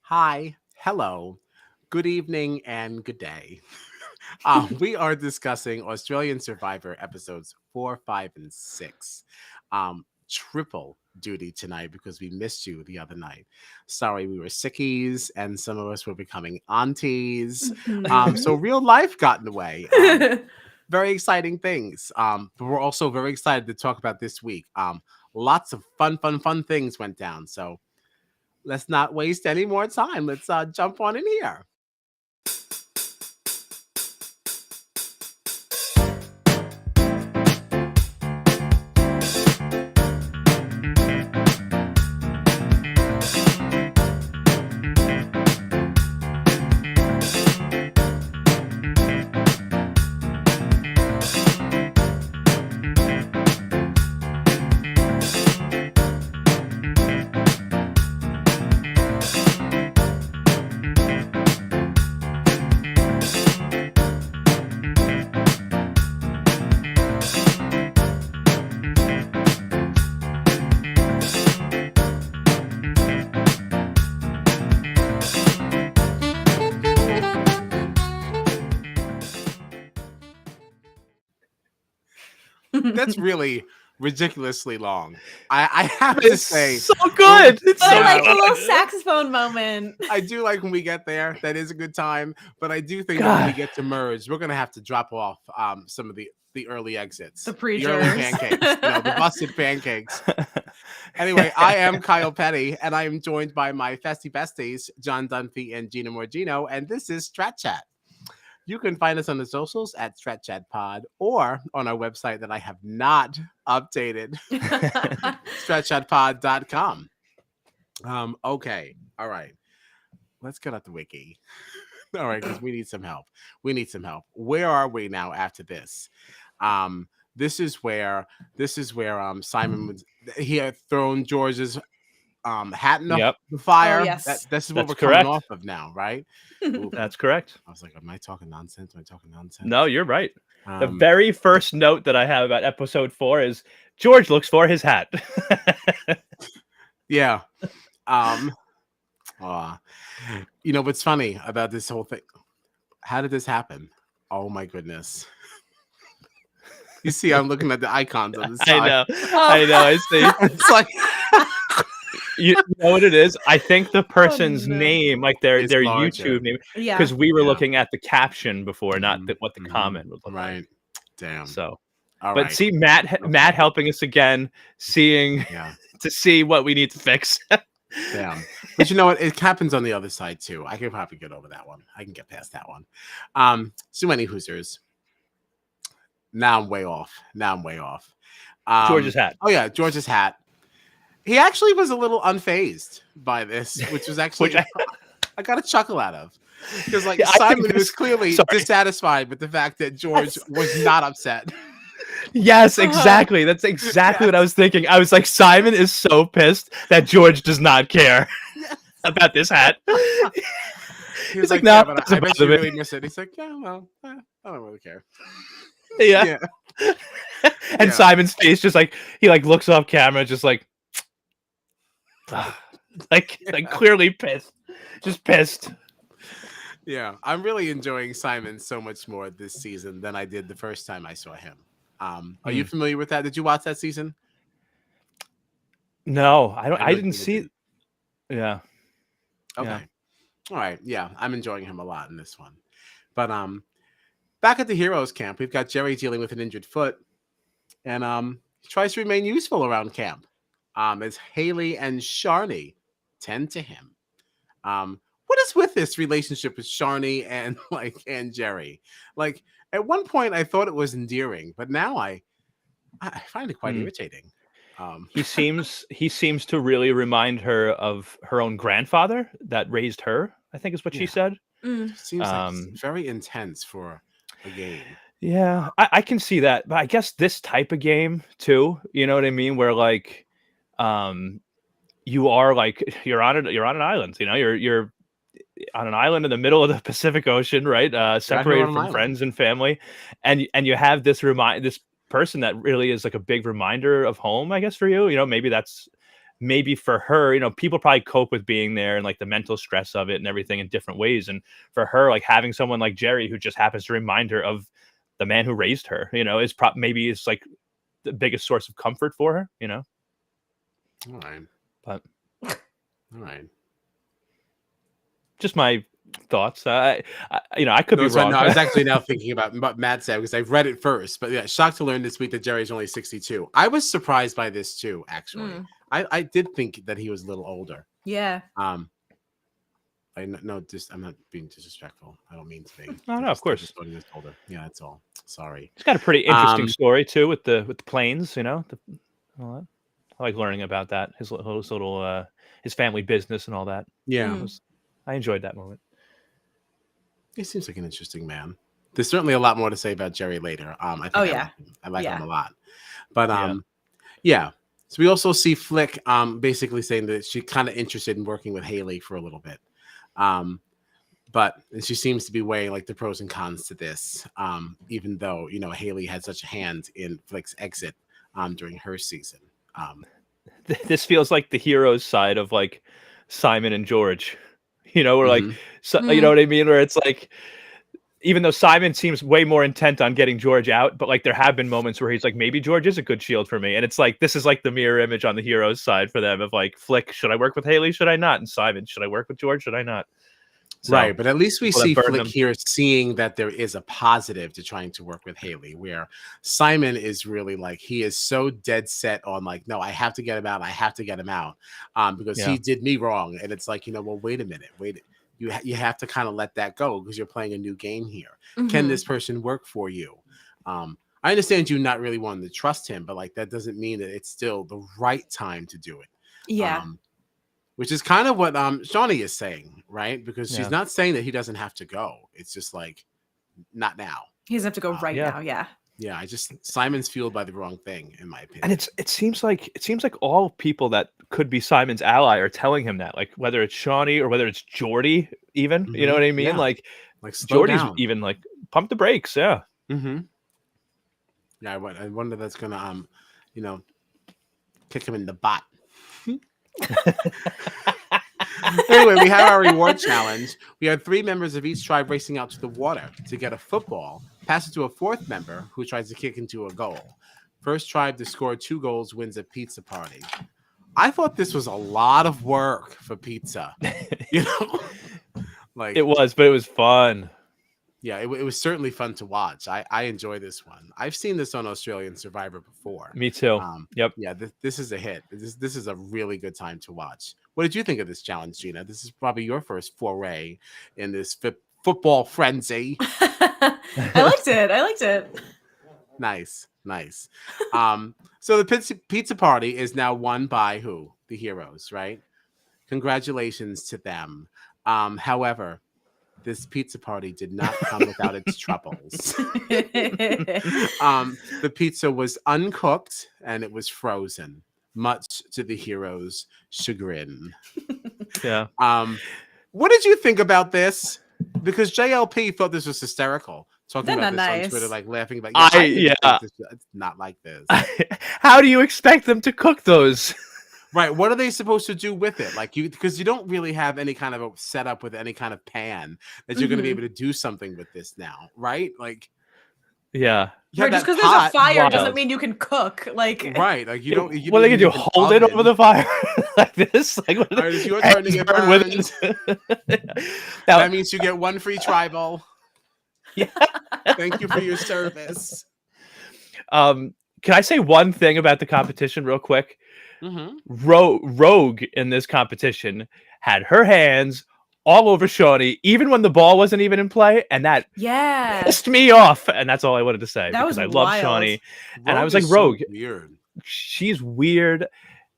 Hi, hello, good evening, and good day. We are discussing Australian Survivor episodes 4, 5, and 6. Triple duty tonight because we missed you the other night. Sorry, we were sickies, and some of us were becoming aunties. So real life got in the way. Very exciting things. But we're also very excited to talk about this week. Lots of fun things went down. So let's not waste any more time. Let's jump on in here. That's really ridiculously long. I have to say, so good. It's But so like good. a little saxophone moment. I do like when we get there. That is a good time. But I do think that when we get to merge, we're gonna have to drop off some of the early exits, The early preachers. pancakes, the busted pancakes. Anyway, I am Kyle Petty, and I am joined by my festy besties, John Dunphy and Gina Morgino, and this is Strat Chat. You can find us on the socials at Strat Chat Pod or on our website that I have not updated, stratchatpod.com. Okay. All right. Let's get out the wiki. All right, because we need some help. Where are we now after this? This is where Simon was, he had thrown George's hat in the fire. Oh, yes. This is what That's we're coming correct. off of now, right? Ooh, That's correct. I was like, am I talking nonsense? No, you're right. The Um, very first note that I have about episode 4 is George looks for his hat. yeah. What's funny about this whole thing? How did this happen? Oh my goodness. You see, I'm looking at the icons on the side. I know. I see. It's like You know what it is? I think the person's no. name, like their It's larger. YouTube name, Yeah. because we were Yeah. looking at the caption before, not what the Mhm. comment would look Right. like. Damn. So, All but right. see, Matt helping us again, seeing Yeah. to see what we need to fix. Damn. But you know what? It happens on the other side too. I can probably get over that one. I can get past that one. So many Hoosers. Now I'm way off. George's hat. Oh yeah, George's hat. He actually was a little unfazed by this, which was actually I got a chuckle out of. Because like Yeah, I think Simon was clearly dissatisfied with the fact that George was not upset. Yes, exactly. That's exactly what I was thinking. I was like, Simon is so pissed that George does not care about this hat. He was like, no, yeah, but I bet doesn't you bother me." really miss it. He's like, yeah, well, I don't really care. Yeah. And Yeah. Simon's face just like he like looks off camera, just like like clearly pissed. Just pissed. Yeah, I'm really enjoying Simon so much more this season than I did the first time I saw him. Are you familiar with that? Did you watch that season? No, I don't. I I know didn't Gina see. didn't. Yeah. Okay. Yeah. All right. Yeah, I'm enjoying him a lot in this one. But back at the Heroes camp, we've got Gerry dealing with an injured foot, and he tries to remain useful around camp. As Haley and Sharni tend to him. What is with this relationship with Sharni and Gerry? Like at one point I thought it was endearing, but now I find it quite irritating. He seems to really remind her of her own grandfather that raised her, I think is what she said. Seems like it's very intense for a game. Yeah, I can see that, but I guess this type of game too, you know what I mean, where like you are like you're on an island, you know, you're on an island in the middle of the Pacific Ocean, right? Separated from friends and family, and you have this person that really is like a big reminder of home, I guess, for you. You know, maybe that's maybe for her, people probably cope with being there and like the mental stress of it and everything in different ways. And for her, like having someone like Gerry who just happens to remind her of the man who raised her, is maybe it's like the biggest source of comfort for her, All right. But all right. Just my thoughts. I could be wrong. No, I was actually now thinking about what Matt said because I've read it first. But yeah, shocked to learn this week that Gerry's only 62. I was surprised by this too, actually. I did think that he was a little older. Yeah. I'm not being disrespectful. I don't mean to be. No, of course. Just he was older. Yeah, that's all. Sorry. He's got a pretty interesting story too with the planes. All that. I like learning about that. His little his family business and all that. Yeah, I enjoyed that moment. He seems like an interesting man. There's certainly a lot more to say about Gerry later. I think I like him a lot. But yeah. So we also see Flick basically saying that she's kind of interested in working with Haley for a little bit. But she seems to be weighing like the pros and cons to this, even though Haley had such a hand in Flick's exit during her season. This feels like the hero's side of like Simon and George, where like you know what I mean, where it's like, even though Simon seems way more intent on getting George out, but like there have been moments where he's like, maybe George is a good shield for me. And it's like, this is like the mirror image on the hero's side for them of like, Flick, should I work with Haley? Should I not? And Simon, should I work with George? Should I not? So, right. But at least we see Flick here seeing that there is a positive to trying to work with Haley, where Simon is really like, he is so dead set on like, no, I have to get him out. I have to get him out because he did me wrong. And it's like, well, wait a minute. You have to kind of let that go because you're playing a new game here. Can this person work for you? I understand you not really wanting to trust him, but like that doesn't mean that it's still the right time to do it. Yeah. Which is kind of what Shawnee is saying, right? Because she's not saying that he doesn't have to go. It's just like, not now. He doesn't have to go right now. Yeah. Yeah, Simon's fueled by the wrong thing, in my opinion. And it seems like all people that could be Simon's ally are telling him that, like whether it's Shawnee or whether it's Jordy, even you know what I mean? Yeah. Like Jordy's down. even like pump the brakes, yeah. Yeah, I wonder if that's gonna kick him in the butt. Anyway, we have our reward challenge. We had 3 members of each tribe racing out to the water to get a football, pass it to a 4th member who tries to kick into a goal. First tribe to score 2 goals wins a pizza party. I thought this was a lot of work for pizza. Like it was, but it was fun. Yeah, it was certainly fun to watch. I enjoy this one. I've seen this on Australian Survivor before. Me too. Yep. Yeah, this is a hit. This is a really good time to watch. What did you think of this challenge, Gina? This is probably your first foray in this football frenzy. I liked it. Nice. So the pizza party is now won by who? The heroes, right? Congratulations to them. However, this pizza party did not come without its troubles. The pizza was uncooked and it was frozen, much to the heroes' chagrin. Yeah. What did you think about this? Because JLP thought this was hysterical. Talking about this on Twitter, like laughing about. It's not like this. How do you expect them to cook those? Right. What are they supposed to do with it? Like because you don't really have any kind of a setup with any kind of pan that you're going to be able to do something with this now, right? Like, yeah. Right, just because there's a fire doesn't mean you can cook. Like, right. Like you don't. What are they gonna do? Hold it over the fire like this? Like, what is your turn to get burned? That means you get 1 free tribal. Yeah. Thank you for your service. Can I say one thing about the competition real quick? Rogue in this competition had her hands all over Shawnee, even when the ball wasn't even in play, and that pissed me off. And that's all I wanted to say because I love Shawnee, and I was like, Rogue, weird. She's weird.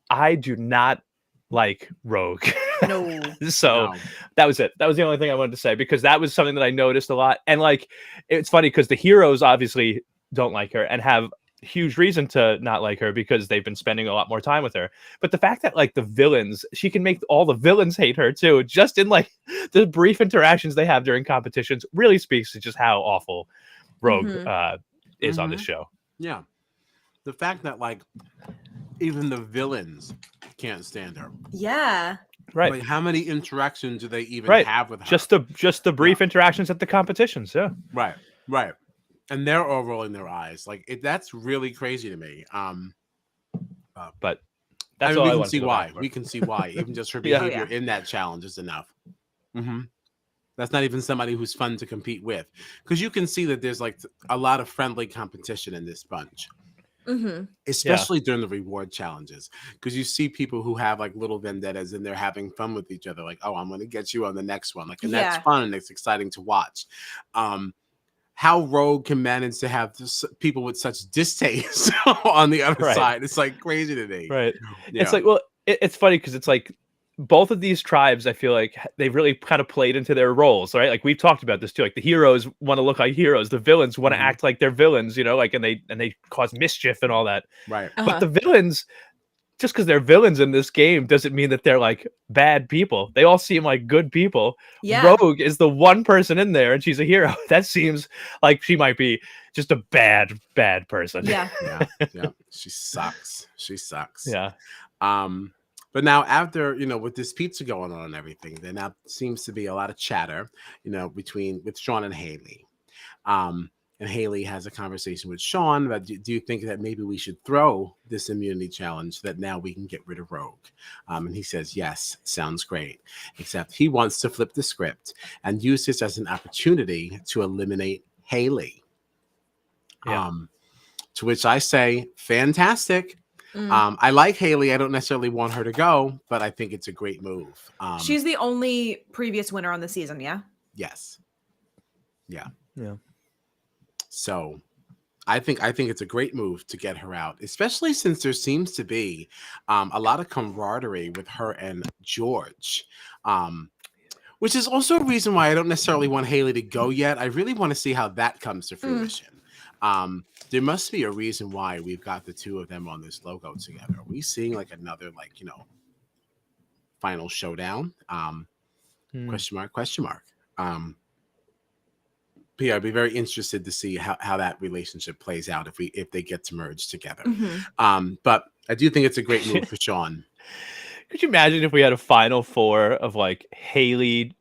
I do not like Rogue. No. So that was it. That was the only thing I wanted to say because that was something that I noticed a lot. And like, it's funny because the heroes obviously don't like her and have huge reason to not like her because they've been spending a lot more time with her. But the fact that like the villains, she can make all the villains hate her too, just in like the brief interactions they have during competitions really speaks to just how awful Rogue is on this show. Yeah. The fact that like even the villains can't stand her. Yeah. Right. Like, how many interactions do they even Right. have with her? Just the brief interactions at the competitions. Yeah. Right. Right. And they're all rolling their eyes. Like, that's really crazy to me. But I that's mean, all we I can wanted see to go back why. for. We can see why. Even just her Yeah. behavior Oh, yeah. in that challenge is enough. That's not even somebody who's fun to compete with, because you can see that there's like a lot of friendly competition in this bunch, especially during the reward challenges, because you see people who have like little vendettas and they're having fun with each other. Like, oh, I'm going to get you on the next one. Like, and that's Yeah. fun and it's exciting to watch. How Rogue can manage to have people with such distaste on the other Right. side. It's like crazy to me. Right. Yeah. It's like, well, it's funny because it's like both of these tribes, I feel like they've really kind of played into their roles, right? Like we've talked about this too. Like the heroes want to look like heroes, the villains want to act like they're villains, you know, like and they cause mischief and all that. Right. But the villains, just because they're villains in this game doesn't mean that they're like bad people. They all seem like good people. Yeah. Rogue is the one person in there and she's a hero. That seems like she might be just a bad person. Yeah. Yeah. She sucks. Yeah. But now after, with this pizza going on and everything, there now seems to be a lot of chatter, with Sean and Haley. And Haley has a conversation with Sean about, do you think that maybe we should throw this immunity challenge so that now we can get rid of Rogue? And he says, yes, sounds great. Except he wants to flip the script and use this as an opportunity to eliminate Haley. Yeah. To which I say, fantastic. I like Haley. I don't necessarily want her to go, but I think it's a great move. She's the only previous winner on the season, yeah? Yes. Yeah. Yeah. So I think it's a great move to get her out, especially since there seems to be a lot of camaraderie with her and George, which is also a reason why I don't necessarily want Haley to go yet. I really want to see how that comes to fruition. There must be a reason why we've got the two of them on this logo together. Are we seeing like another final showdown? Question mark. But yeah, I'd be very interested to see how that relationship plays out if they get to merge together. But I do think it's a great move for Sean. Could you imagine if we had a final four of like Haley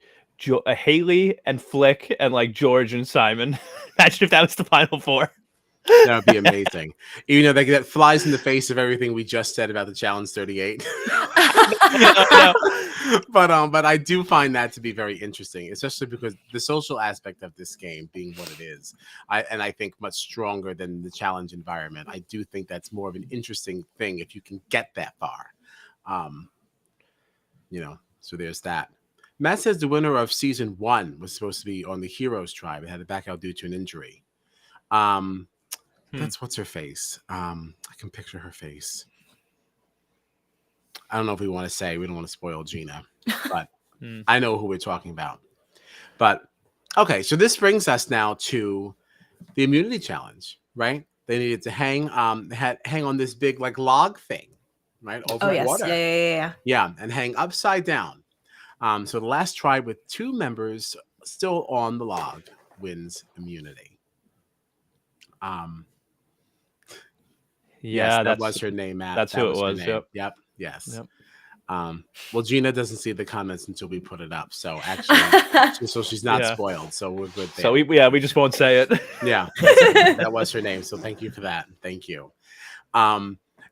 and Flick and like George and Simon? Imagine if that was the final four. That would be amazing. Even though that flies in the face of everything we just said about the Challenge 38. But I do find that to be very interesting, especially because the social aspect of this game being what it is, I think much stronger than the challenge environment. I do think that's more of an interesting thing if you can get that far. So there's that. Matt says the winner of season 1 was supposed to be on the Heroes tribe. It had to back out due to an injury. That's what's her face. I can picture her face. I don't know if we want to say, we don't want to spoil Gina, but I know who we're talking about. But okay, so this brings us now to the immunity challenge, right? They needed to hang on this big like log thing, right? Over water. Yeah, and hang upside down. So the last tribe with 2 members still on the log wins immunity. Yeah, yes, that was her name, Matt. That's that who was it was. Yep. Yes. Yep. Well, Gina doesn't see the comments until we put it up, so actually, so she's not spoiled. So we're good there. So we just won't say it. Yeah, that was her name. So thank you for that. Thank you.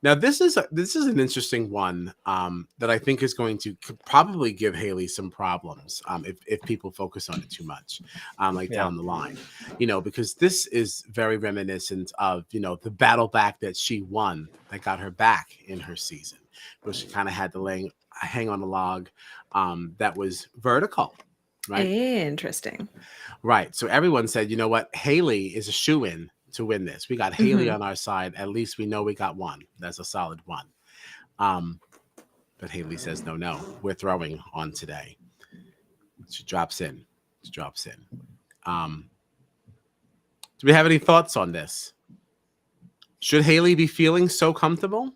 Now this is an interesting one that I think is going to probably give Haley some problems if people focus on it too much, down the line, because this is very reminiscent of the battle back that she won that got her back in her season, where she kind of had to hang on a log that was vertical, right? Interesting. Right. So everyone said, you know what, Haley is a shoo-in to win this. We got Haley on our side. At least we know we got one. That's a solid one. But Haley says, no, we're throwing on today. She drops in. Do we have any thoughts on this? Should Haley be feeling so comfortable?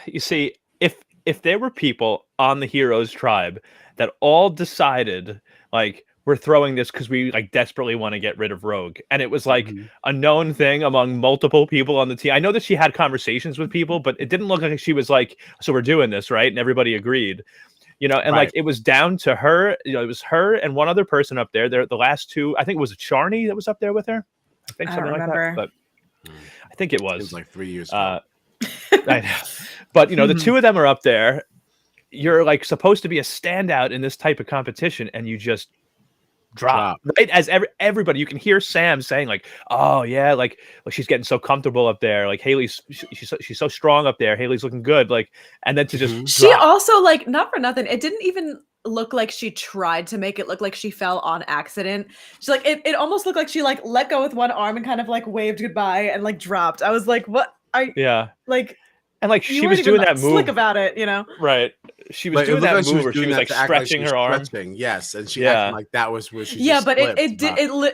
You see, if there were people on the Heroes tribe that all decided like we're throwing this because we like desperately want to get rid of Rogue. And it was like Mhm. a known thing among multiple people on the team. I know that she had conversations with people, but it didn't look like she was like, so we're doing this, right? And everybody agreed. And like Right. it was down to her. It was her and one other person up there. The last two, I think it was Charney that was up there with her. I think I don't something like that. remember. But Mm. I think it Seems was. like 3 years ago. I know. But the two of them are up there. You're like supposed to be a standout in this type of competition, and you just drop. Right as everybody. You can hear Sam saying like, "Oh yeah, like she's getting so comfortable up there. Like Haley's she's so strong up there. Haley's looking good." Like, and then to just She drop. also, like, not for nothing, it didn't even look like she tried to make it look like she fell on accident. She's like, it almost looked like she like let go with one arm and kind of like waved goodbye and like dropped. I was like, what? Yeah. Like, And like you she weren't was even doing that slick move about it, you know? right. She was But it doing looked that like she move was where she doing was that like to act like she stretching was her arm. stretching. Yes, and she Yeah. acted like that was where she Yeah, just but slipped,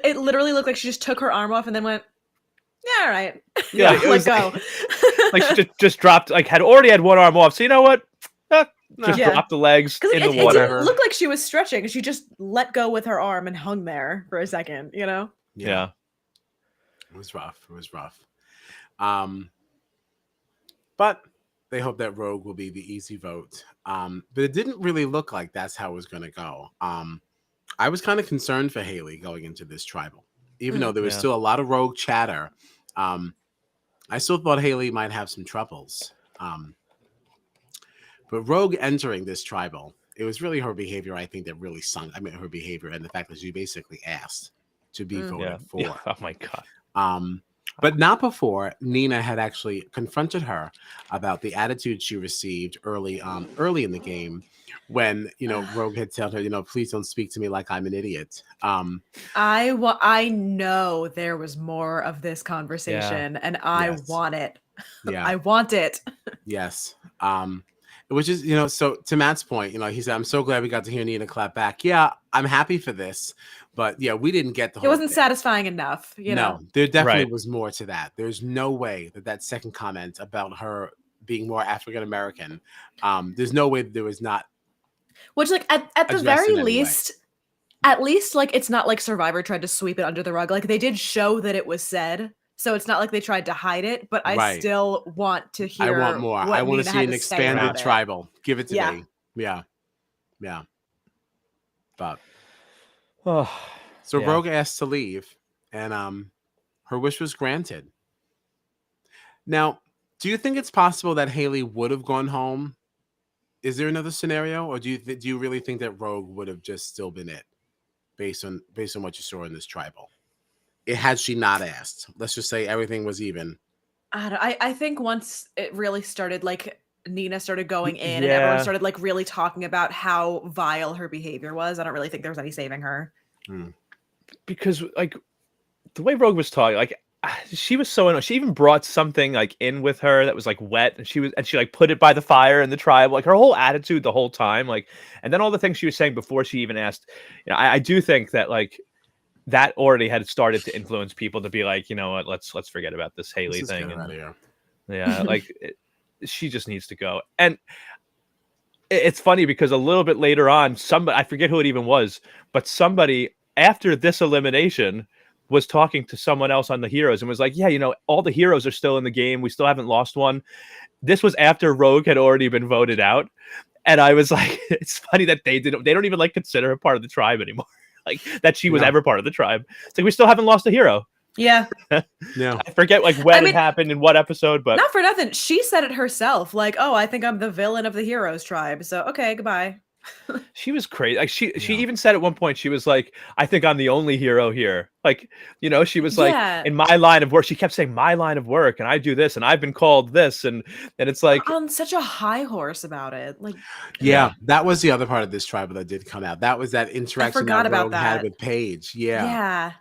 it literally looked like she just took her arm off and then went, yeah, all right. Yeah, Let it was go. like she just dropped. Like had already had one arm off. So you know what? Just Yeah. drop the legs Because in it the water. didn't look like she was stretching. She just let go with her arm and hung there for a second, you know? Yeah. It was rough. It was rough. But they hope that Rogue will be the easy vote. But it didn't really look like that's how it was going to go. I was kind of concerned for Haley going into this tribal, even though there was still a lot of Rogue chatter. I still thought Haley might have some troubles. But Rogue entering this tribal, it was really her behavior, I think, that really sunk. I mean, her behavior and the fact that she basically asked to be voted for. Yeah. Oh my God. But not before Nina had actually confronted her about the attitude she received early in the game when, Rogue had told her, please don't speak to me like I'm an idiot. I know there was more of this conversation and I want it. Yeah. I want it. Yes. Which is, so to Matt's point, he said, I'm so glad we got to hear Nina clap back. Yeah, I'm happy for this. But yeah, we didn't get the whole It wasn't thing. satisfying enough, you know? No, there definitely was more to that. There's no way that second comment about her being more African American, there's no way that there was not. Which, like, at the very least, at least, like, it's not like Survivor tried to sweep it under the rug. Like, they did show that it was said, so it's not like they tried to hide it. But I still want to hear. I want more. I want to see an expanded tribal. Give it to me. Yeah. But so Rogue asked to leave, and her wish was granted. Now, do you think it's possible that Haley would have gone home? Is there another scenario, or do you really think that Rogue would have just still been it, based on what you saw in this tribal? Had she not asked, let's just say everything was even. I think once it really started, like Nina started going in, and everyone started like really talking about how vile her behavior was. I don't really think there was any saving her. Because like the way Rogue was talking, like she was so annoying. She even brought something like in with her that was like wet, and she like put it by the fire in the tribe. Like her whole attitude the whole time, like, and then all the things she was saying before she even asked. I do think that like that already had started to influence people to be like, you know what, let's forget about this Haley thing. Yeah, like she just needs to go. And it's funny because a little bit later on, somebody, I forget who it even was, but somebody after this elimination was talking to someone else on the heroes and was like, yeah, all the heroes are still in the game. We still haven't lost one. This was after Rogue had already been voted out. And I was like, it's funny that they don't even like consider her part of the tribe anymore. Like that she was ever part of the tribe. It's like, we still haven't lost a hero. Yeah. No. I forget like when it happened in what episode, but not for nothing. She said it herself. Like, oh, I think I'm the villain of the heroes tribe. So, okay, goodbye. She was crazy. Like she even said at one point, she was like, I think I'm the only hero here. Like, she was like, in my line of work, she kept saying my line of work and I do this and I've been called this. And it's like on such a high horse about it. Like, that was the other part of this tribal that did come out. That was that interaction that Rogue had with Paige. Yeah.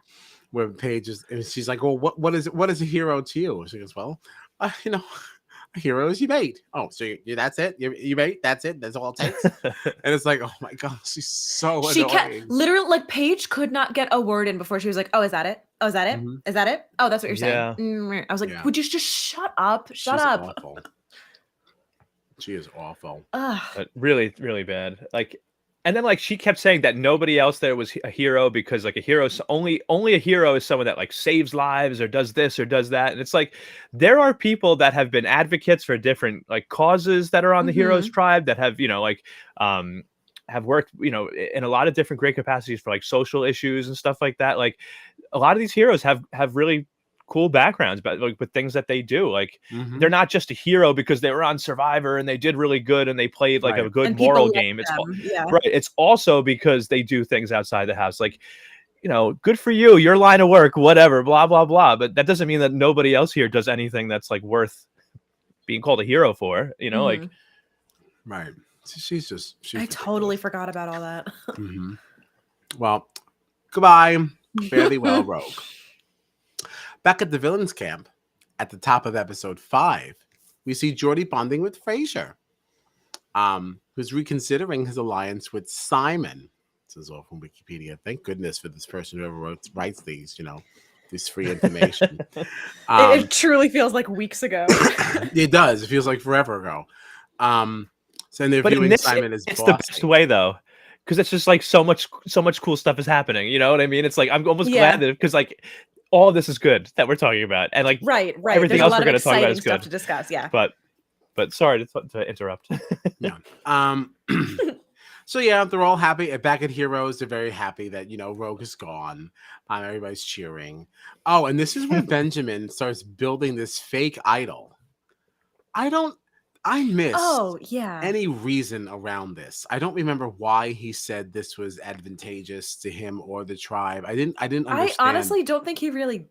Where Paige she's like, well, what is a hero to you? She goes, well, a hero is your mate. Oh, so that's it? You mate? That's it? That's all it takes? And it's like, oh my God, she's so annoying. She kept literally, like, Paige could not get a word in before she was like, oh, is that it? Oh, is that it? Is that it? Oh, that's what you're saying. I was like, would you just shut up? Shut up. Awful. She is awful. Really, really bad. Like, And then like she kept saying that nobody else there was a hero because like a hero only a hero is someone that like saves lives or does this or does that. And it's like there are people that have been advocates for different like causes that are on the heroes tribe that have, like have worked, in a lot of different great capacities for like social issues and stuff like that. Like a lot of these heroes have really cool backgrounds, but like with things that they do, like they're not just a hero because they were on Survivor and they did really good and they played like a good and moral game. It's right. It's also because they do things outside the house, like good for you, your line of work, whatever, blah blah blah. But that doesn't mean that nobody else here does anything that's like worth being called a hero for. Like right. She's I totally forgot about all that. Well, goodbye. Fare thee well, Rogue. Back at the villains camp, at the top of episode 5, we see Geordie bonding with Frasier, who's reconsidering his alliance with Simon. This is all from Wikipedia. Thank goodness for this person who ever writes these, this free information. It truly feels like weeks ago. It does. It feels like forever ago. So they're viewing Simon as it's the best way though, because it's just like so much cool stuff is happening. You know what I mean? It's like I'm almost glad that because like all of this is good that we're talking about, and like right. Everything else we're going to talk about is good. Stuff to discuss, yeah. But sorry to interrupt. Yeah. So yeah, they're all happy. Back at Heroes, they're very happy that Rogue is gone. Everybody's cheering. Oh, and this is where Benjamin starts building this fake idol. I missed any reason around this. I don't remember why he said this was advantageous to him or the tribe. I didn't understand. I honestly don't think he really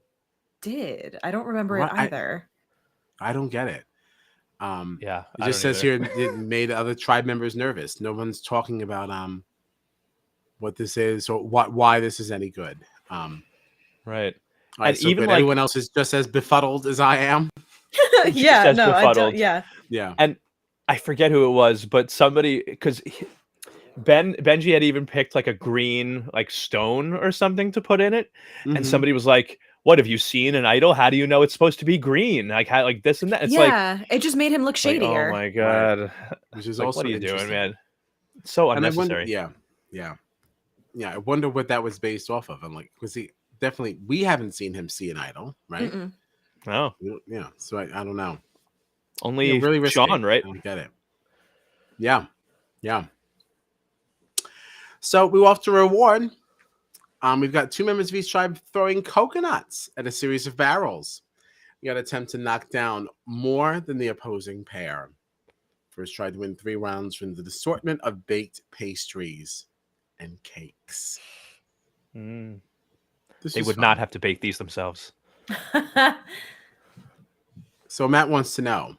did. I don't remember it either. I don't get it. Yeah, it just says here it made other tribe members nervous. No one's talking about what this is or why this is any good. Right. And so even everyone else is just as befuddled as I am. Yeah, no, I don't. Yeah. And I forget who it was, but somebody, because Benji had even picked like a green like stone or something to put in it, and somebody was like, "What, have you seen an idol? How do you know it's supposed to be green? Like how, like this and that." It's it just made him look shadier. Like, oh my god, right. Which is like, also what are you doing, man? It's so unnecessary. Yeah. I wonder what that was based off of. I'm like, was he definitely? We haven't seen him see an idol, right? No. Yeah. So I don't know. Only really Sean, right? I don't get it. Yeah. So we off to reward. We've got 2 members of each tribe throwing coconuts at a series of barrels. You got to attempt to knock down more than the opposing pair. First try to win 3 rounds from the assortment of baked pastries and cakes. They would not have to bake these themselves. So Matt wants to know,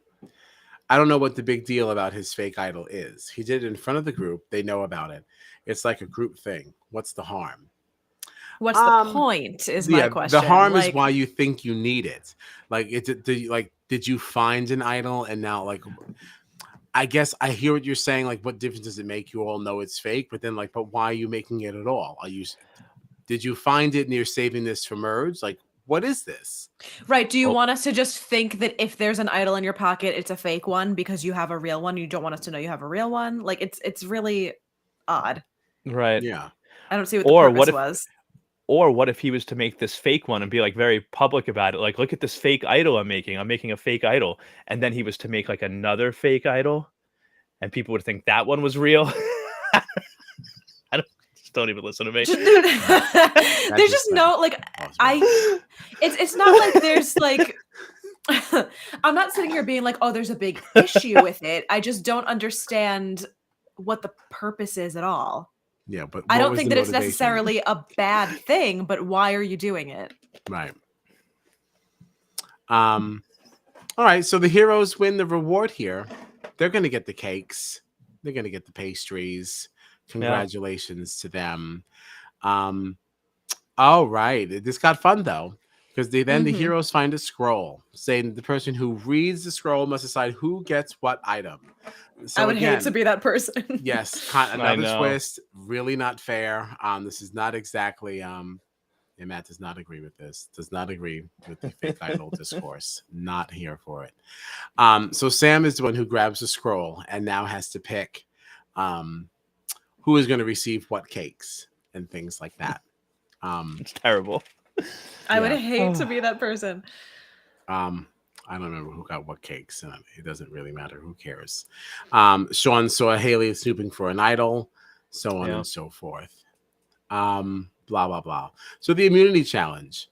I don't know what the big deal about his fake idol is. He did it in front of the group. They know about it. It's like a group thing. What's the harm? What's the point is my question. The harm is why you think you need it. Like, did you find an idol and now, like, I guess I hear what you're saying. Like, what difference does it make? You all know it's fake, but then, like, but why are you making it at all? Did you find it and you're saving this for merge? Like, what is this? Right. Do you want us to just think that if there's an idol in your pocket, it's a fake one because you have a real one? You don't want us to know you have a real one? Like, it's really odd. Right. Yeah. I don't see what the purpose was. Or what if he was to make this fake one and be like very public about it? Like, look at this fake idol I'm making. I'm making a fake idol. And then he was to make like another fake idol and people would think that one was real. Don't even listen to me. There's just no like it's not like there's like I'm not sitting here being like, oh, there's a big issue with it. I just don't understand what the purpose is at all. Yeah, but I don't think that it's necessarily a bad thing, but why are you doing it? Right. All right, so the heroes win the reward here. They're going to get the cakes. They're going to get the pastries. Congratulations to them. All right. This got fun, though, because the heroes find a scroll saying the person who reads the scroll must decide who gets what item. So I would hate to be that person. Yes, another twist. Really not fair. This is not exactly... and Matt does not agree with this. Does not agree with the fake idol discourse. Not here for it. So Sam is the one who grabs the scroll and now has to pick... who is going to receive what cakes and things like that. It's terrible. I would hate to be that person. I don't remember who got what cakes, and it doesn't really matter. Who cares? Sean saw Haley snooping for an idol, so on and so forth. Blah, blah, blah. So the immunity challenge.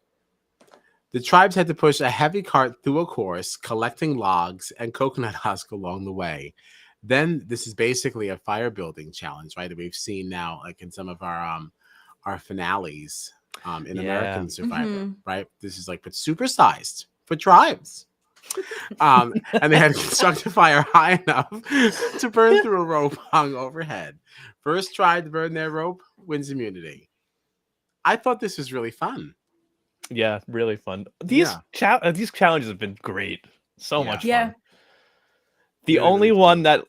The tribes had to push a heavy cart through a course, collecting logs and coconut husk along the way. Then this is basically a fire building challenge, right? That we've seen now, like in some of our finales in American Survivor, right? This is like, but supersized for tribes. And they had to construct a fire high enough to burn through a rope hung overhead. First tribe to burn their rope wins immunity. I thought this was really fun. Yeah, really fun. These challenges have been great. So much fun. Yeah. The only one that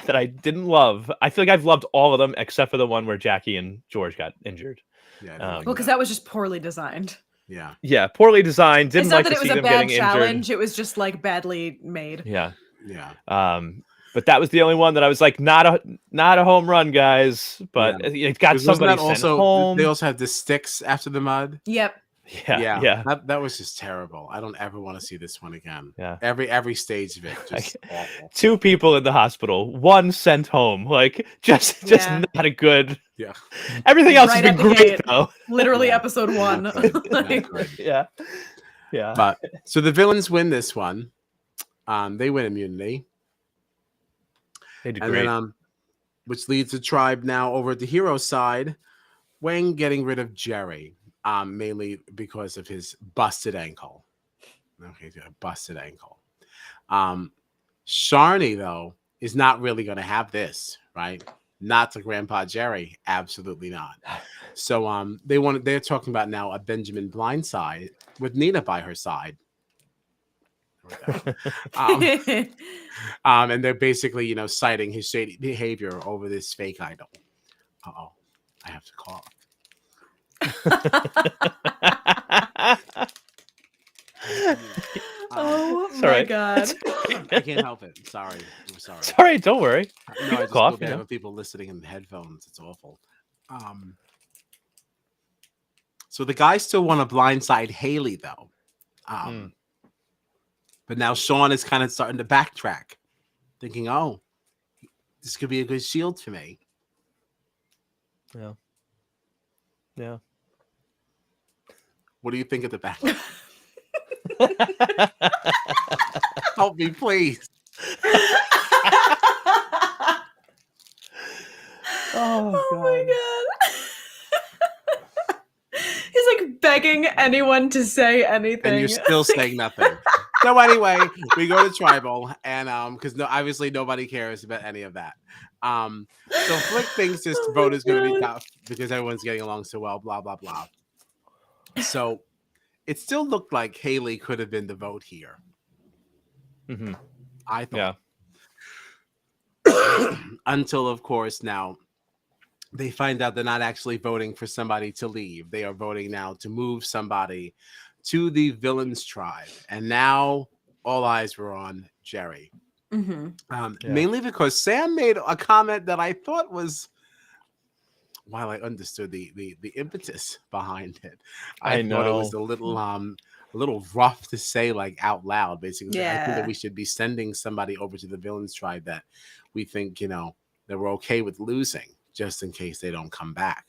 I didn't love, I feel like I've loved all of them except for the one where Jackie and George got injured. Yeah. Well, because that was just poorly designed. Yeah. Yeah, poorly designed. Didn't it's not like that to it was see a them bad getting challenge. injured. It was just like badly made. Yeah. Yeah. But that was the only one that I was like, not a home run, guys. But it got somebody sent home. They also had the sticks after the mud. Yep. Yeah. That was just terrible. I don't ever want to see this one again. Yeah. Every stage of it, just awful. 2 people in the hospital, 1 sent home. Like just not a good. Yeah. Everything else has been great though. Literally episode 1. Yeah. But so the villains win this one. They win immunity. They did great. Then, which leads the tribe now over at the hero side. Wayne getting rid of Gerry. Mainly because of his busted ankle. Okay, busted ankle. Sharni, though, is not really going to have this, right? Not to Grandpa Gerry. Absolutely not. So they're talking about now a Benjamin blindside with Nina by her side. And they're basically, citing his shady behavior over this fake idol. Uh-oh, I have to cough. Oh my god. I can't help it. Sorry. I'm sorry. Sorry, don't worry. No, I just cough, feel bad with people listening in the headphones. It's awful. So the guys still want to blindside Haley, though. But now Sean is kind of starting to backtrack, thinking, oh, this could be a good shield for me. Yeah. What do you think of the back? Help me, please. Oh my god. He's like begging anyone to say anything. And you're still saying nothing. So anyway, we go to tribal, and because obviously nobody cares about any of that. So Flick thinks this vote is going to be tough because everyone's getting along so well, blah, blah, blah. So it still looked like Haley could have been the vote here. Mm-hmm. I thought. Until, of course, now they find out they're not actually voting for somebody to leave. They are voting now to move somebody to the villains tribe. And now all eyes were on Gerry. Mainly because Sam made a comment that I thought was, while I understood the impetus behind it, I thought it was a little rough to say like out loud. Basically, I think that we should be sending somebody over to the villains tribe that we think that we're okay with losing, just in case they don't come back.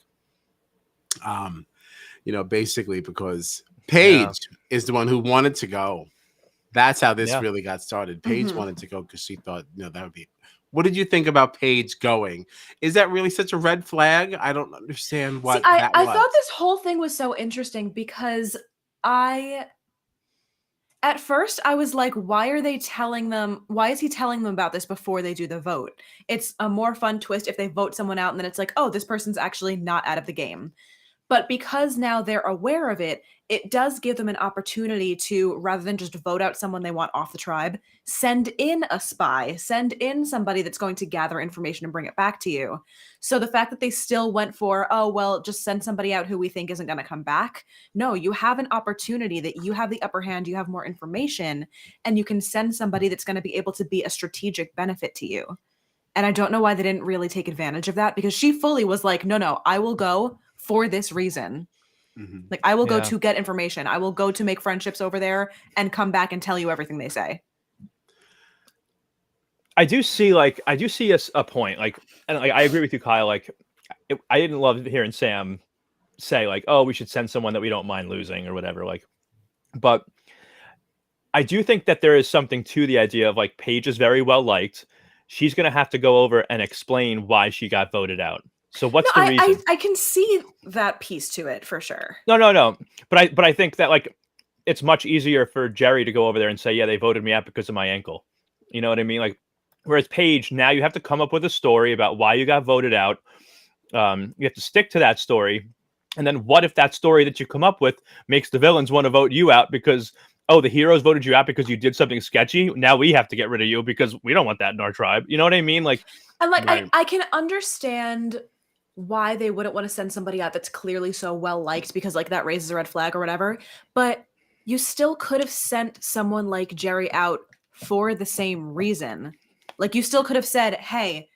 Basically because Paige is the one who wanted to go. That's how this really got started. Paige wanted to go because she thought, that would be. What did you think about Paige going? Is that really such a red flag? I don't understand what that was. I thought this whole thing was so interesting because at first I was like, why is he telling them about this before they do the vote? It's a more fun twist if they vote someone out and then it's like, oh, this person's actually not out of the game. But because now they're aware of it, it does give them an opportunity to, rather than just vote out someone they want off the tribe, send in a spy, send in somebody that's going to gather information and bring it back to you. So the fact that they still went for, oh, well, just send somebody out who we think isn't going to come back. No, you have an opportunity that you have the upper hand, you have more information, and you can send somebody that's going to be able to be a strategic benefit to you. And I don't know why they didn't really take advantage of that, because she fully was like, no, I will go for this reason. Mm-hmm. Like, I will go to get information. I will go to make friendships over there and come back and tell you everything they say. I do see a point, like, and like, I agree with you, Kyle. Like, I didn't love hearing Sam say like, oh, we should send someone that we don't mind losing or whatever. Like, but I do think that there is something to the idea of like Paige is very well liked. She's going to have to go over and explain why she got voted out. So what's the reason? I can see that piece to it for sure. No. But I think that like it's much easier for Gerry to go over there and say, yeah, they voted me out because of my ankle. You know what I mean? Like, whereas Paige, now you have to come up with a story about why you got voted out. You have to stick to that story. And then what if that story that you come up with makes the villains want to vote you out because, oh, the heroes voted you out because you did something sketchy. Now we have to get rid of you because we don't want that in our tribe. You know what I mean? Like, and like, right. I can understand why they wouldn't want to send somebody out that's clearly so well liked, because like that raises a red flag or whatever. But you still could have sent someone like Gerry out for the same reason. Like, you still could have said, hey,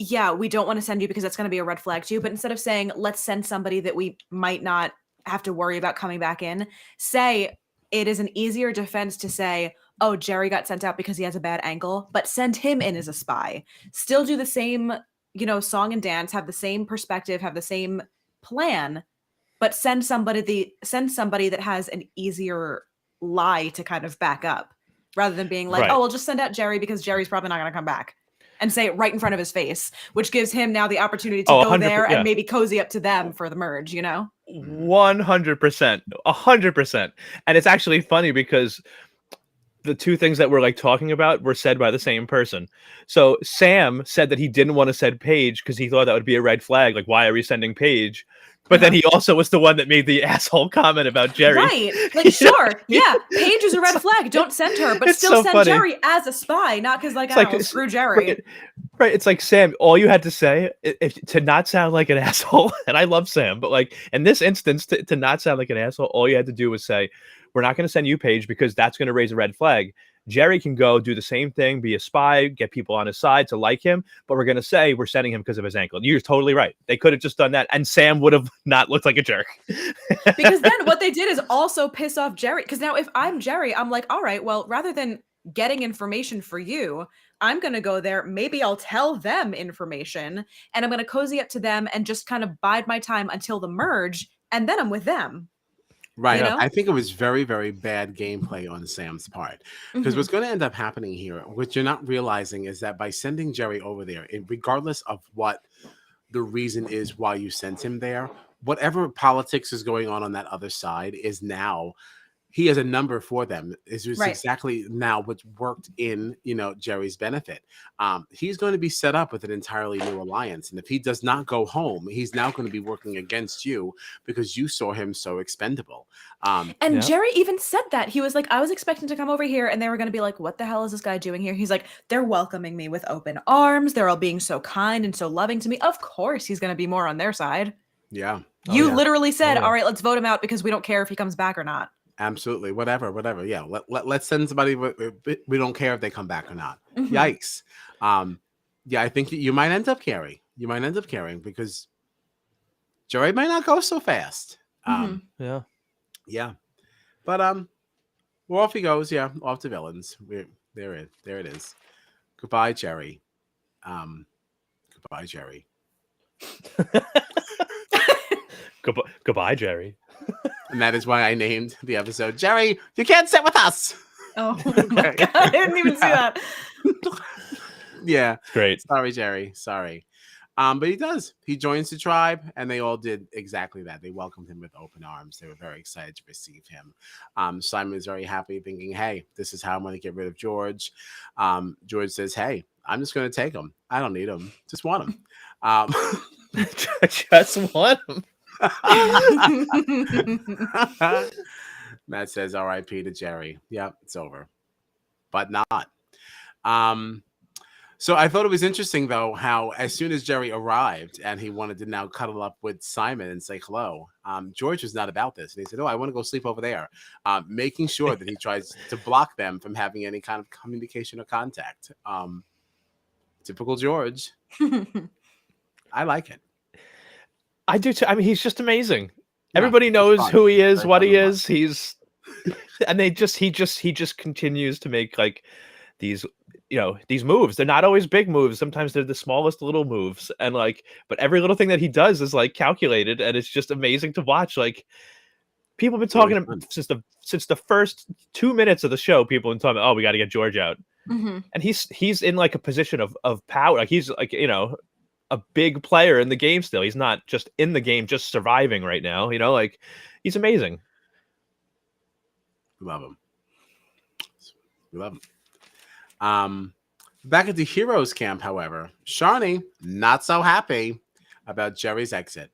yeah, we don't want to send you because that's going to be a red flag too. But instead of saying, let's send somebody that we might not have to worry about coming back in, say it is an easier defense to say, oh, Gerry got sent out because he has a bad ankle, but send him in as a spy. Still do the same, song and dance, have the same perspective, have the same plan, but send somebody that has an easier lie to kind of back up, rather than being like, right. Oh, we'll just send out Gerry because Jerry's probably not going to come back. And say it right in front of his face, which gives him now the opportunity to go there and maybe cozy up to them for the merge, 100%. 100%. And it's actually funny because the two things that we're like talking about were said by the same person. So Sam said that he didn't want to send Paige because he thought that would be a red flag. Like, why are we sending Paige? But then he also was the one that made the asshole comment about Gerry. Right. Like, sure. Yeah. Paige is a red flag. Don't send her, but still send funny. Gerry as a spy, not because, like, screw Gerry. Right. It's like, Sam, all you had to say to not sound like an asshole, and I love Sam, but like in this instance, to not sound like an asshole, all you had to do was say, we're not going to send you Paige because that's going to raise a red flag. Gerry can go do the same thing, be a spy, get people on his side to like him, but we're going to say we're sending him because of his ankle. You're totally right. They could have just done that, and Sam would have not looked like a jerk. Because then what they did is also piss off Gerry. Because now if I'm Gerry, I'm like, all right, well, rather than getting information for you, I'm going to go there. Maybe I'll tell them information, and I'm going to cozy up to them and just kind of bide my time until the merge, and then I'm with them. Right. I think it was very, very bad gameplay on Sam's part, because what's going to end up happening here, what you're not realizing, is that by sending Gerry over there, regardless of what the reason is why you sent him there, whatever politics is going on that other side is now, he has a number for them. Is right. Exactly now what's worked in, Gerry's benefit. He's going to be set up with an entirely new alliance. And if he does not go home, he's now going to be working against you because you saw him so expendable. And Gerry even said that. He was like, I was expecting to come over here and they were going to be like, what the hell is this guy doing here? He's like, they're welcoming me with open arms. They're all being so kind and so loving to me. Of course, he's going to be more on their side. Yeah. You literally said, all right, let's vote him out because we don't care if he comes back or not. Absolutely. Whatever. Yeah. Let's send somebody. We don't care if they come back or not. Yikes. Yeah, I think you might end up carrying. You might end up carrying because Gerry might not go so fast. Yeah. But well, off he goes. Yeah, off to villains. There it is. Goodbye, Gerry. Goodbye, Gerry. Goodbye, Gerry. And that is why I named the episode Gerry, you can't sit with us. Oh my God, I didn't even see that. Yeah. Great. Sorry, Gerry. Sorry. But he does. He joins the tribe, and they all did exactly that. They welcomed him with open arms. They were very excited to receive him. Simon is very happy, thinking, hey, this is how I'm going to get rid of George. George says, hey, I'm just going to take him. I don't need him. Just want him. Just want him. Matt says R.I.P. to Gerry. Yeah, it's over. But not. So I thought it was interesting, though, how as soon as Gerry arrived and he wanted to now cuddle up with Simon and say hello, George was not about this. And he said, oh, I want to go sleep over there, making sure that he tries to block them from having any kind of communication or contact. Typical George. I like it. I do too. I mean, he's just amazing. Yeah, Everybody knows fun. who he is, Very what fun he to watch. is. And he just continues to make like these, these moves. They're not always big moves. Sometimes they're the smallest little moves, and like, but every little thing that he does is like calculated, and it's just amazing to watch. Like, people have been Really talking fun. since the first 2 minutes of the show. People have been talking, oh, we got to get George out, and he's in like a position of power. Like, he's like, a big player in the game still. He's not just in the game, just surviving right now. Like, he's amazing. We love him. We love him. Back at the Heroes camp, however, Shawnee not so happy about Gerry's exit.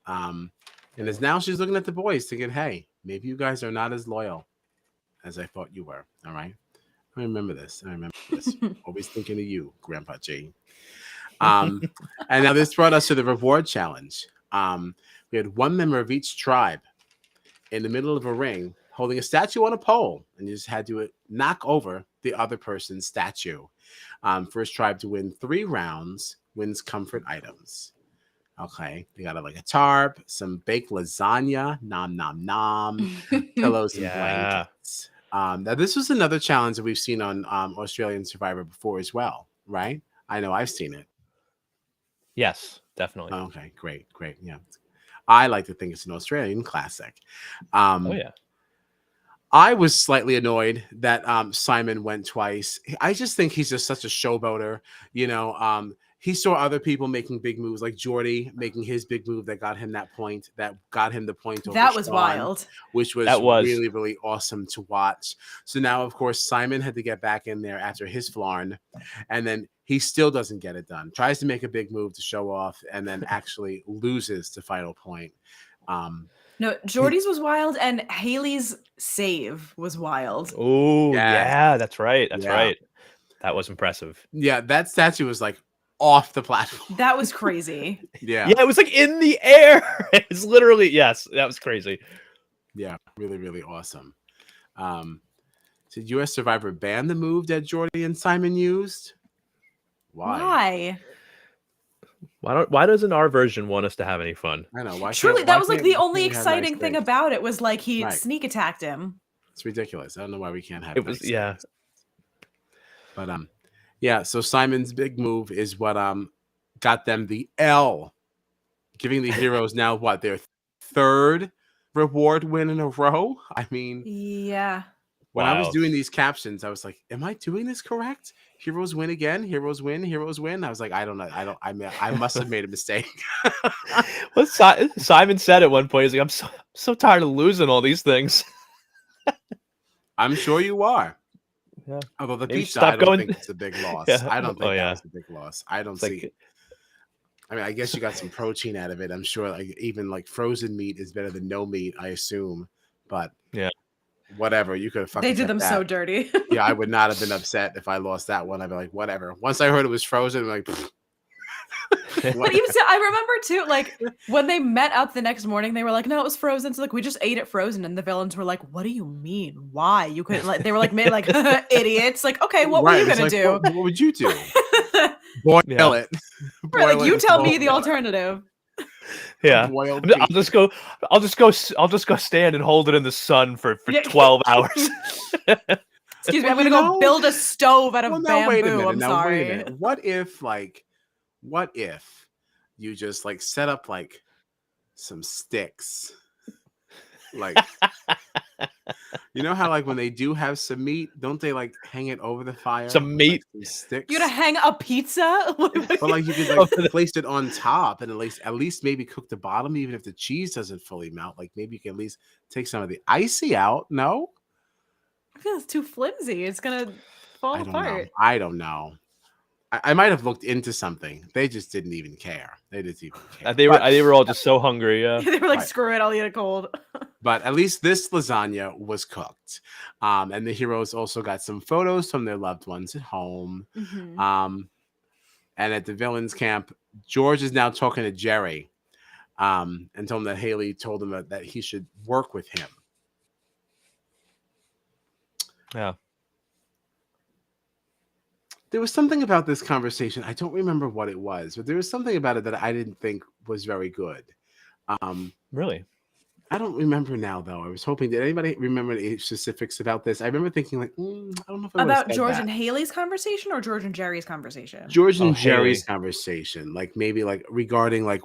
And as now she's looking at the boys thinking, hey, maybe you guys are not as loyal as I thought you were. All right. I remember this. Always thinking of you, Grandpa G. And now this brought us to the reward challenge. We had one member of each tribe in the middle of a ring holding a statue on a pole, and you just had to knock over the other person's statue. First tribe to win 3 rounds wins comfort items. Okay, they got like a tarp, some baked lasagna, nom nom nom, pillows and blankets. Now this was another challenge that we've seen on Australian Survivor before as well, right? I know I've seen it. Yes, definitely. Okay, great. Yeah, I like to think it's an Australian classic. Oh yeah. I was slightly annoyed that Simon went twice. I just think he's just such a showboater. He saw other people making big moves, like Jordy making his big move that got him that point, that got him the point over That was Sean, wild. which was really, really awesome to watch. So now, of course, Simon had to get back in there after his flarn, and then he still doesn't get it done. Tries to make a big move to show off, and then actually loses the final point. No, Jordy's was wild, and Haley's save was wild. Oh, yeah, that's right. That's right. That was impressive. Yeah, that statue was like off the platform. That was crazy. Yeah, it was like in the air. It's literally, yes, that was crazy. Yeah, really, really awesome. Did US Survivor ban the move that Jordy and Simon used? Why? Why doesn't our version want us to have any fun? I know. Why? Truly, that was like the only exciting thing about it was like he sneak attacked him. It's ridiculous. I don't know why we can't have it. But yeah. So Simon's big move is what got them the L, giving the Heroes now what, their 3rd reward win in a row. I mean, yeah. When I was doing these captions, I was like, am I doing this correct? Heroes win again. Heroes win. Heroes win. I was like, I don't know. I must have made a mistake. Well, Simon said at one point, he's like, I'm so tired of losing all these things. I'm sure you are. Yeah. Although the pizza, I don't think it's a big loss. Yeah. I don't think that was a big loss. I don't see. I mean, I guess you got some protein out of it. I'm sure like even like frozen meat is better than no meat, I assume. But yeah. Whatever, you could have fucking. They did them so dirty. Yeah, I would not have been upset if I lost that one. I'd be like, whatever. Once I heard it was frozen, I'm like. But even so, I remember too, like when they met up the next morning, they were like, "No, it was frozen." So like, we just ate it frozen, and the villains were like, "What do you mean? Why? You couldn't?" Like, they were like, made like idiots. Like, okay, what were you gonna do? What would you do? Boil it. Boil like, you tell me the alternative. Yeah, I'll just go stand and hold it in the sun for 12 hours. Excuse me, I'm gonna go build a stove out of bamboo. Wait a minute. I'm sorry. Wait a minute. What if you just like set up like some sticks? Like, you know how like when they do have some meat, don't they like hang it over the fire? Some meat, like, some sticks. You gonna hang a pizza? But like you could like place it on top and at least maybe cook the bottom, even if the cheese doesn't fully melt. Like maybe you can at least take some of the icy out. No, I feel it's too flimsy. It's gonna fall apart. I don't know. I might have looked into something. They just didn't even care. They didn't even care. They were all just so hungry. Yeah, they were like, "Screw it, I'll eat it cold." But at least this lasagna was cooked, and the heroes also got some photos from their loved ones at home. Mm-hmm. And at the villains camp, George is now talking to Gerry, and told him that Haley told him that he should work with him. Yeah. There was something about this conversation. I don't remember what it was, but there was something about it that I didn't think was very good. Really? I don't remember now, though. I was hoping. Did anybody remember any specifics about this? I remember thinking, like, I don't know if I would have About said George that. and Haley's conversation or George and Jerry's conversation? George and Haley. Gerry's conversation, like maybe like regarding like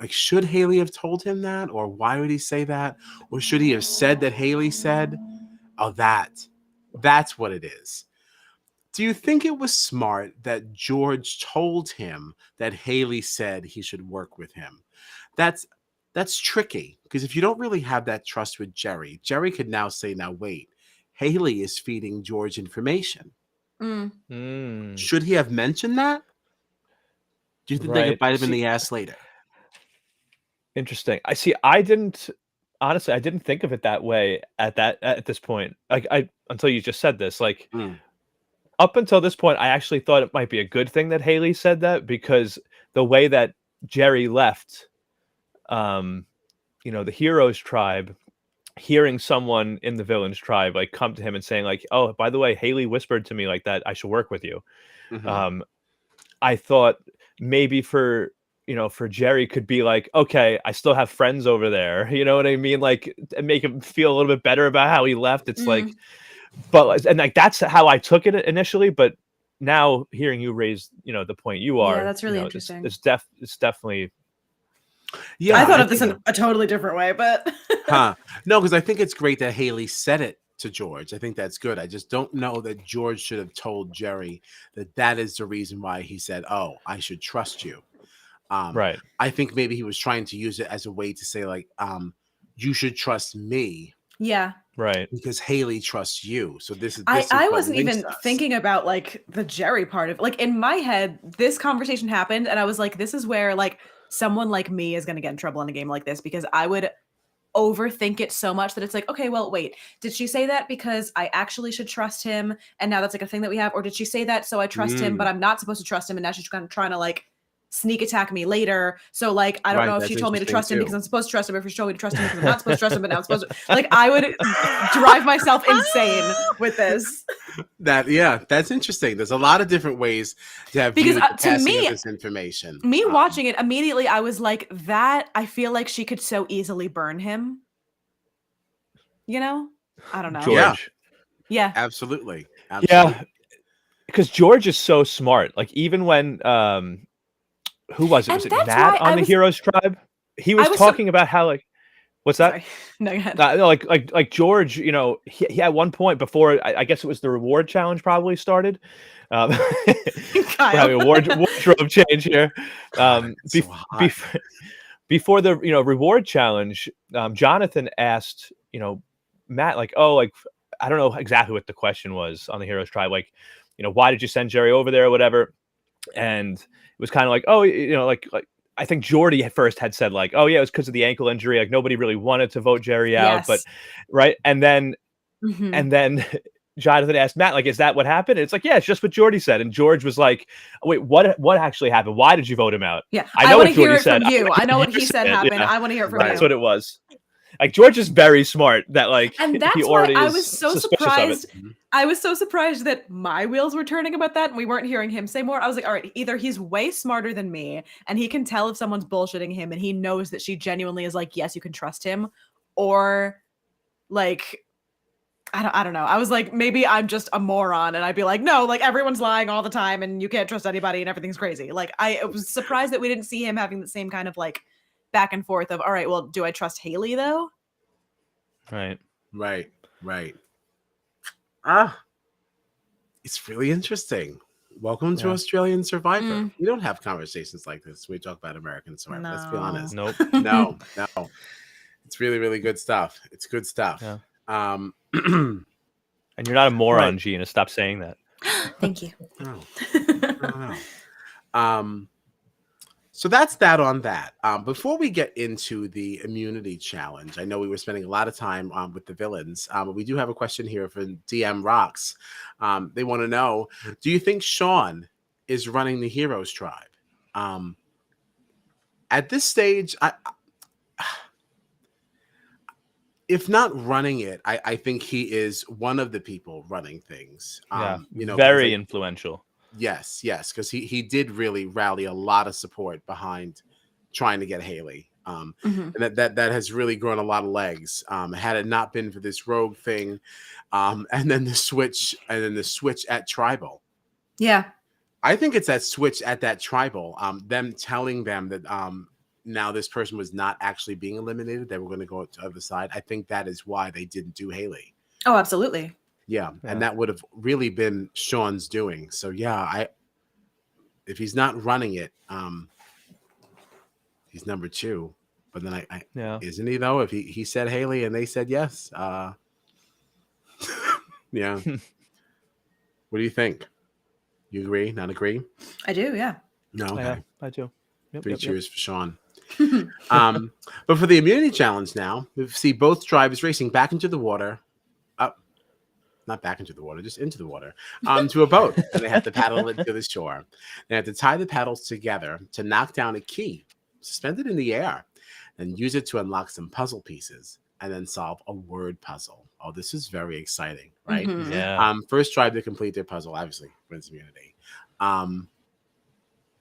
should Haley have told him that, or why would he say that, or should he have said that Haley said? Oh, that's what it is. Do you think it was smart that George told him that Haley said he should work with him? That's that's tricky because if you don't really have that trust with Gerry, Gerry could now say, "Now wait, Haley is feeding George information." Should he have mentioned that? Do you think they could Right. bite him in See, the ass later? interesting. I see. I didn't honestly. I didn't think of it that way at this point. Like I until you just said this. Like Mm. up until this point, I actually thought it might be a good thing that Haley said that because the way that Gerry left, the heroes tribe, hearing someone in the villains tribe like come to him and saying like, "Oh, by the way, Haley whispered to me like that I should work with you." Mhm. Um, I thought maybe for Gerry could be like, okay, I still have friends over there. You know what I mean? Like and make him feel a little bit better about how he left. It's like, but and like that's how I took it initially. But now hearing you raise, the point you Yeah, are, that's really interesting. it's definitely. Yeah, I thought I of this think in a totally different way, but No, because I think it's great that Haley said it to George. I think that's good. I just don't know that George should have told Gerry that that is the reason why he said, "Oh, I should trust you." Right. I think maybe he was trying to use it as a way to say, like, you should trust me yeah. Right. because Haley trusts you. So this is I what wasn't links even us. thinking about like the Gerry part of like in my head, this conversation happened and I was like, this is where like someone like me is gonna get in trouble in a game like this because I would overthink it so much that it's like, okay, well, wait, did she say that because I actually should trust him and now that's like a thing that we have, or did she say that so I trust him, but Mm, I'm not supposed to trust him and now she's kind of trying to like sneak attack me later. So like I don't right, know if that's she told me to interesting trust him because too. I'm supposed to trust him, or if she told me to trust him because I'm not supposed to trust him, but now I'm supposed to like I would drive myself insane with this. That's interesting. There's a lot of different ways to have Because viewed the to passing of me, this information. me watching it immediately, I was like, that I feel like she could so easily burn him. You know? I don't know. Yeah, George. Yeah. absolutely, Yeah, absolutely. because George is so smart. Like even when who was it? And Was it that's Matt why on the Heroes Tribe? He I was was so talking about how like what's that? sorry. No, go ahead. No, like George, he at one point before I guess it was the reward challenge probably started. Um, we're Kyle. having a wardrobe change here. God, it's so hot. Before the reward challenge, Jonathan asked Matt like, oh, like I don't know exactly what the question was on the Heroes Tribe, like why did you send Gerry over there or whatever, and it was kind of like, oh, like I think Jordy at first had said like, oh yeah, it was because of the ankle injury, like nobody really wanted to vote Gerry out, but Yes. right, and then Mhm. Jonathan asked Matt, like, is that what happened? And it's like, yeah, it's just what Jordy said. And George was like, wait, what actually happened? Why did you vote him out? Yeah. I I know wanna what hear Jordy it said. from you. I know what You he said say it. happened. Yeah, I wanna hear it from Right. that's you. what it was. Like George is very smart. That like And he that's why already I is was so suspicious of it. surprised. I was so surprised that my wheels were turning about that and we weren't hearing him say more. I was like, all right, either he's way smarter than me and he can tell if someone's bullshitting him and he knows that she genuinely is like, yes, you can trust him, or like I don't know. I was like, maybe I'm just a moron and I'd be like, no, like everyone's lying all the time and you can't trust anybody and everything's crazy. Like I was surprised that we didn't see him having the same kind of like back and forth of, all right, well, do I trust Haley though? Right. Right. Ah, it's really interesting. Welcome to Yeah. Australian Survivor. Mm. We don't have conversations like this when we talk about American Survivor. Let's be honest. Nope. No. It's really, really good stuff. It's good stuff. Yeah. Um, And you're not a moron, Right. Gina. Stop saying that. Thank you. oh, oh, no. So that's that on that. Before we get into the immunity challenge, I know we were spending a lot of time with the villains, but we do have a question here from DM Rocks. They want to know, do you think Sean is running the Heroes Tribe? At this stage, if not running it, I think he is one of the people running things. Yeah. Because Very influential. Yes, because he did really rally a lot of support behind trying to get Haley. Mhm. And that has really grown a lot of legs. Had it not been for this Rogue thing, and then the switch, at Tribal. Yeah. I think it's that switch at that Tribal, them telling them that now this person was not actually being eliminated, they were going to go to the other side. I think that is why they didn't do Haley. Oh, absolutely. Yeah, and that would have really been Sean's doing. So yeah, if he's not running it, he's number 2. But then isn't he though? If he said Haley and they said yes, yeah. What do you think? You agree? Not agree? I do. Yeah. No. Okay. Yeah, I do. Yep, 3 cheers for Sean. Mhm. But for the immunity challenge now, we see both drivers racing back into the water. Not back into the water, just into the water, to a boat. And they have to paddle it to the shore. They have to tie the paddles together to knock down a key, suspended in the air, and use it to unlock some puzzle pieces, and then solve a word puzzle. Oh, this is very exciting, right? Mhm. Yeah. First tribe to complete their puzzle, obviously, wins immunity.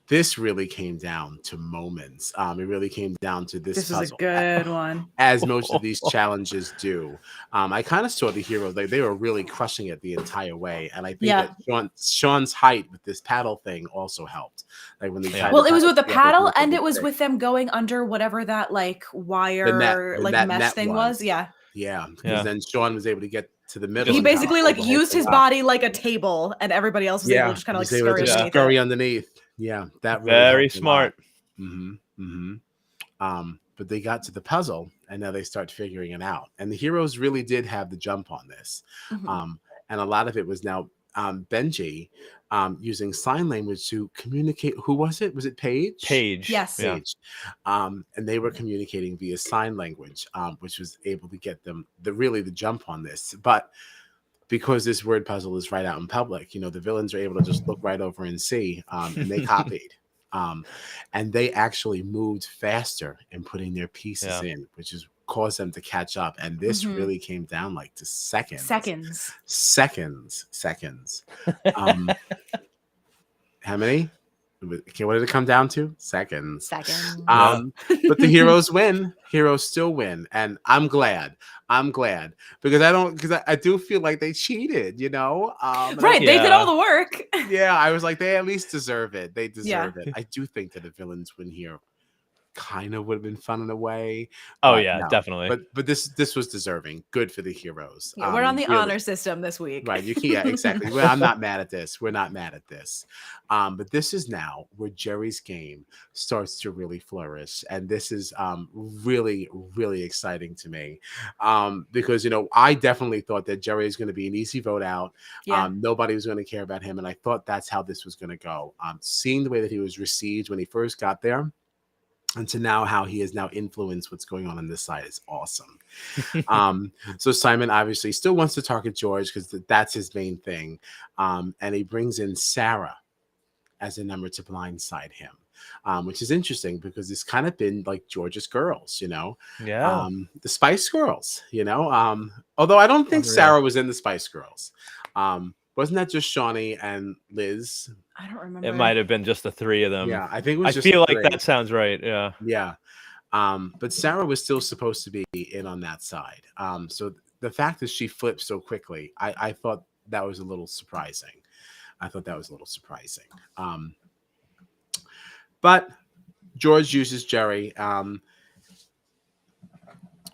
This really came down to moments. It really came down to this This puzzle. is a good one. As most of these challenges do. I kind of saw the heroes, they were really crushing it the entire way. And I think that Sean's height with this paddle thing also helped. Like when they it was with the paddle, and it was with them going under whatever that like wire mesh thing was. Yeah. Yeah, because then Sean was able to get to the middle. He basically used his body like a table, and everybody else was able to just kind of like scurry underneath. Yeah, that really very smart. But they got to the puzzle, and now they start figuring it out. And the heroes really did have the jump on this. And a lot of it was now Benji using sign language to communicate. Who was it? Was it Paige? Paige. Yes. Paige. And they were communicating via sign language, which was able to get them the jump on this. But because this word puzzle is right out in public, the villains are able to just look right over and see, and they copied. And they actually moved faster in putting their pieces in, which has caused them to catch up. And this really came down like to seconds. How many? Okay, what did it come down to? Seconds. But the heroes win. Heroes still win, and I'm glad because I do feel like they cheated. Right? They did all the work. Yeah, I was like, they at least deserve it. They deserve it. I do think that a villain's win here kind of would have been fun in a way. Oh yeah, definitely. But this was deserving. Good for the heroes. Yeah, we're on the honor system this week, right? Exactly. Well, I'm not mad at this. We're not mad at this. But this is now where Gerry's game starts to really flourish, and this is really, really exciting to me, because I definitely thought that Gerry is going to be an easy vote out. Nobody was going to care about him, and I thought that's how this was going to go. Seeing the way that he was received when he first got there, and to now how he has now influenced what's going on this side is awesome. So Simon obviously still wants to target George because that's his main thing. And he brings in Sarah as a number to blindside him, which is interesting because it's kind of been like George's girls, Yeah. The Spice Girls, although I don't think Sarah was in the Spice Girls. Wasn't that just Shawnee and Liz? I don't remember. It might have been just the 3 of them. Yeah, I think it was. I feel like that sounds right. Yeah. Yeah. But Sarah was still supposed to be in on that side. So the fact that she flipped so quickly, I thought that was a little surprising. But George uses Gerry.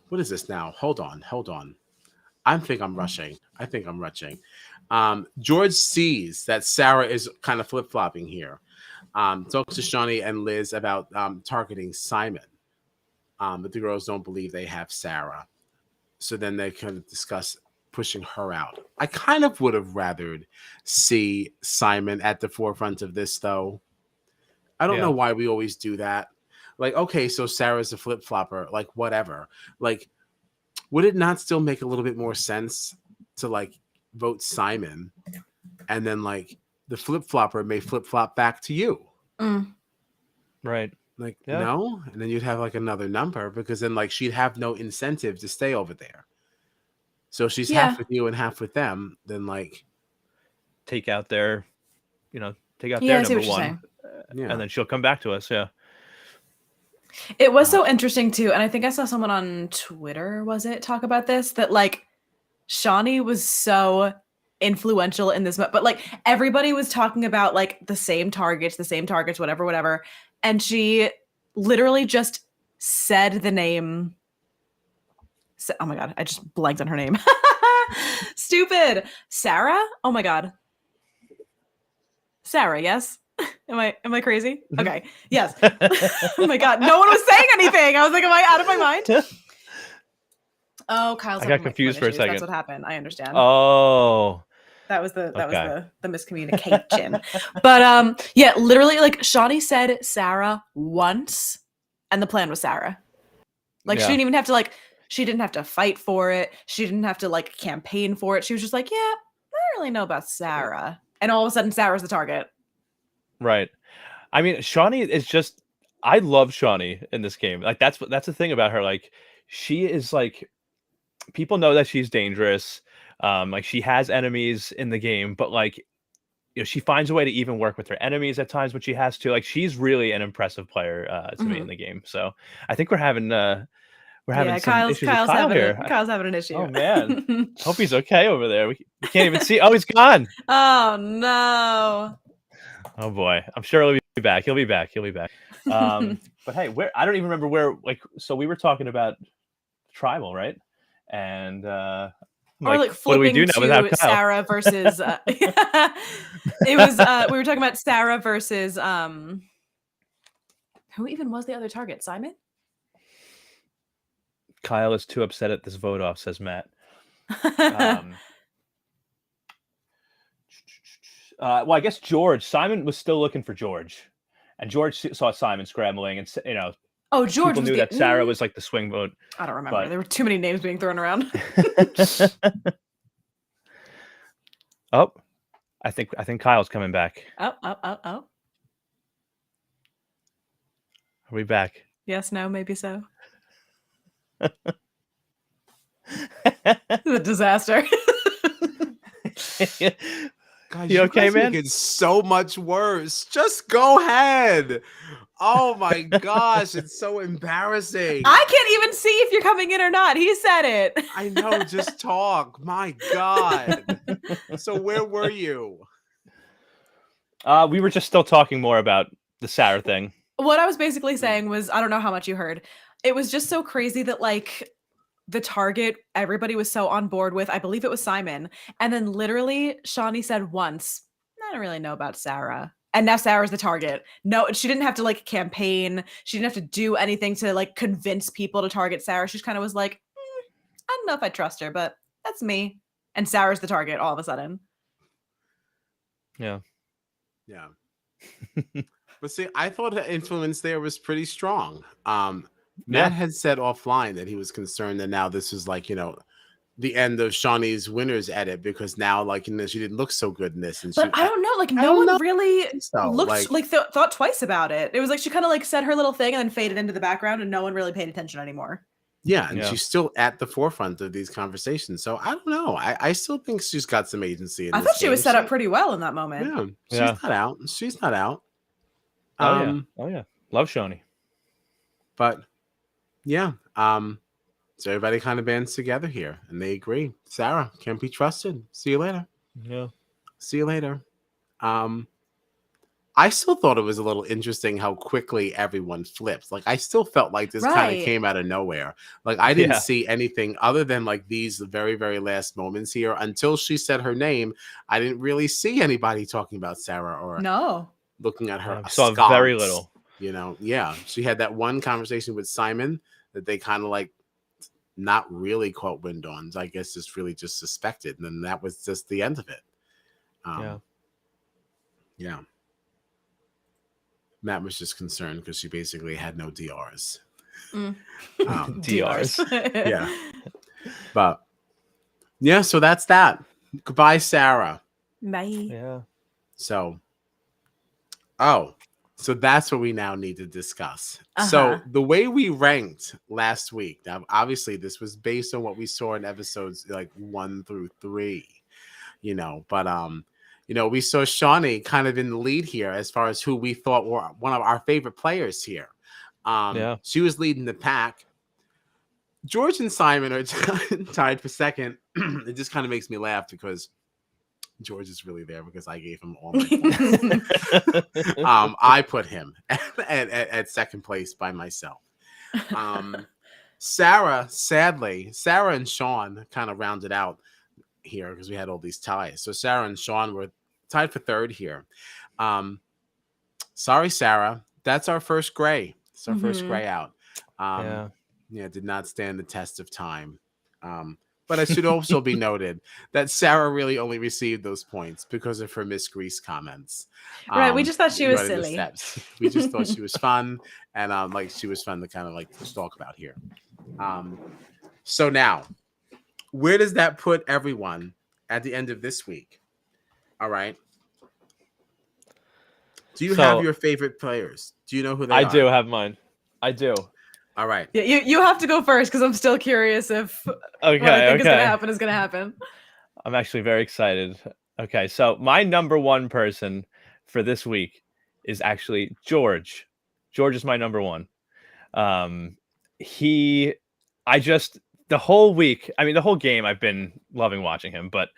What is this now? Hold on. I think I'm rushing. George sees that Sarah is kind of flip-flopping here. Talks to Shawnee and Liz about targeting Simon. But the girls don't believe they have Sarah. So then they kind of discuss pushing her out. I kind of would have rathered see Simon at the forefront of this, though. I don't know why we always do that. Like, okay, so Sarah's a flip-flopper. Like, whatever. Like, would it not still make a little bit more sense to, like, vote Simon, and then like the flip-flopper may flip-flop back to you, right? Like no, and then you'd have like another number because then like she'd have no incentive to stay over there. So if she's half with you and half with them, then like take out their take out their number one, and then she'll come back to us. Yeah. It was so interesting too, and I think I saw someone on Twitter, was it, talk about this, that like Shawnee was so influential in this, but like everybody was talking about like the same targets, whatever, and she literally just said the name. Oh my god, I just blanked on her name. Stupid. Sarah? Oh my god. Sarah, yes? Am I crazy? Okay. Yes. Oh my god. No one was saying anything. I was like, am I out of my mind? Oh, Kyle's. I got confused for a second. That's what happened. I understand. Oh. That was the miscommunication. But yeah, literally, like Shawnee said Sarah once, and the plan was Sarah. Like she didn't even have to she didn't have to fight for it. She didn't have to like campaign for it. She was just like, yeah, I don't really know about Sarah. And all of a sudden Sarah's the target. Right. I mean, Shawnee is just, I love Shawnee in this game. Like that's the thing about her. Like she is like, people know that she's dangerous. Like she has enemies in the game, but like, you know, she finds a way to even work with her enemies at times when she has to. Like she's really an impressive player to me in the game. So I think we're having some issues with Kyle here. Kyle's having an issue. Oh man, hope he's okay over there. We can't even see. Oh, he's gone. Oh no. Oh boy, I'm sure he'll be back. He'll be back. But hey, I don't even remember where. Like, so we were talking about tribal, right? And or like what do we do now without Kyle? Sarah versus. It was we were talking about Sarah versus who even was the other target? Simon. Kyle is too upset at this vote off, says Matt. Well, I guess Simon was still looking for George, and George saw Simon scrambling, and you know, George people knew that Sarah was like the swing vote. I don't remember. There were too many names being thrown around. Oh, I think Kyle's coming back. Oh. Are we back? Yes, no, maybe so. It's a disaster. Guys, you okay, man? It's so much worse. Just go ahead. Oh my gosh, it's so embarrassing. I can't even see if you're coming in or not. He said it. I know, just talk. My God. So where were you? We were just still talking more about the Sarah thing. What I was basically saying was, I don't know how much you heard. It was just so crazy that like the target everybody was so on board with, I believe it was Simon. And then literally Shawnee said once, I don't really know about Sarah. And now Sarah's the target. No, she didn't have to like campaign. She didn't have to do anything to like convince people to target Sarah. She just kind of was like, I don't know if I trust her, but that's me. And Sarah's the target all of a sudden. Yeah. But see, I thought the influence there was pretty strong. Matt had said offline that he was concerned that now this is like, you know, the end of Shawnee's winners edit because now, like, you know, she didn't look so good in this. And but I don't know, like, no one really looked like thought twice about it. It was like she kind of like said her little thing and then faded into the background, and no one really paid attention anymore. Yeah, and she's still at the forefront of these conversations. So I don't know. I still think she's got some agency. I thought she was set up pretty well in that moment. Yeah, she's not out. She's not out. Oh yeah, love Shawnee. But yeah, so everybody kind of bands together here, and they agree. Sarah can't be trusted. See you later. Yeah. See you later. I still thought it was a little interesting how quickly everyone flips. Like I still felt like this kind of came out of nowhere. Like I didn't see anything other than like these very, very last moments here until she said her name. I didn't really see anybody talking about Sarah or looking at her. I saw very little. You know, she had that one conversation with Simon that they kind of like not really caught wind on. I guess just really just suspected, and then that was just the end of it. Yeah. Matt was just concerned because she basically had no DRs. DRs. Yeah. But yeah, so that's that. Goodbye, Sarah. Bye. Yeah. So that's what we now need to discuss. So the way we ranked last week, now obviously this was based on what we saw in episodes like 1 through 3, you know, but we saw Shawnee kind of in the lead here as far as who we thought were one of our favorite players here. She was leading the pack. George and Simon are tied for second. It just kind of makes me laugh because George is really there because I gave him all my points. I put him at second place by myself. Sarah and Sean kind of rounded out here because we had all these ties. So Sarah and Sean were tied for third here. Sorry, Sarah. That's our first gray. It's our first gray out. Did not stand the test of time. But it should also be noted that Sarah really only received those points because of her Miss Grease comments. Right, we just thought she was silly. We just thought she was fun, and she was fun to kind of talk about here. So now, where does that put everyone at the end of this week? All right. Do you have your favorite players? Do you know who they are? I do have mine. I do. All right. Yeah, you have to go first because I'm still curious if what I think is going to happen is going to happen. I'm actually very excited. Okay, so my number one person for this week is actually George. George is my number one. The whole week, the whole game, I've been loving watching him, but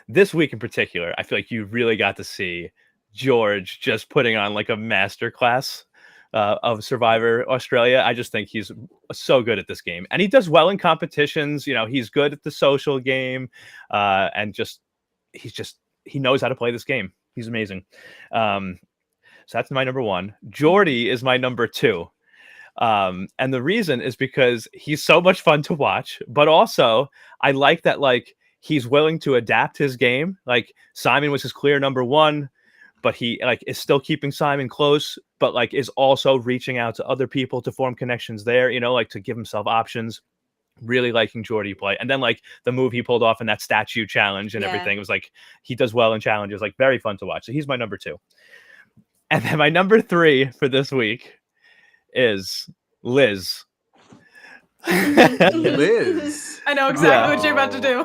this week in particular, I feel like you really got to see George just putting on like a masterclass of Survivor Australia. I just think he's so good at this game, and he does well in competitions. He's good at the social game, and he knows how to play this game. He's amazing. So that's my number one. Jordy is my number two. And the reason is because he's so much fun to watch, but also I like that, he's willing to adapt his game. Simon was his clear number one, but he is still keeping Simon close, but is also reaching out to other people to form connections there, to give himself options. Really liking Jordy play. And then the move he pulled off in that statue challenge and everything, it was he does well in challenges, very fun to watch. So he's my number two. And then my number three for this week is Liz. Liz. I know exactly what you're about to do.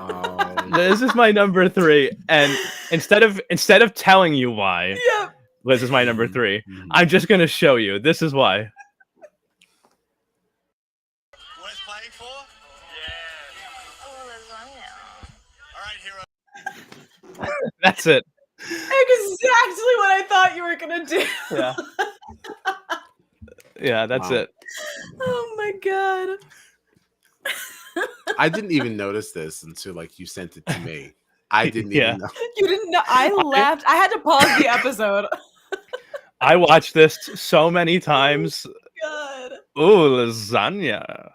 Liz is my number three, and instead of telling you why, Liz is my number three, I'm just gonna show you. This is why. Worth playing for? Yeah. Oh, lasagna. All right, hero. That's it. Exactly what I thought you were gonna do. Yeah. Yeah, that's it. Oh my god. I didn't even notice this until you sent it to me. I didn't even know. You didn't know. I laughed. I had to pause the episode. I watched this so many times. Oh god. Ooh, lasagna.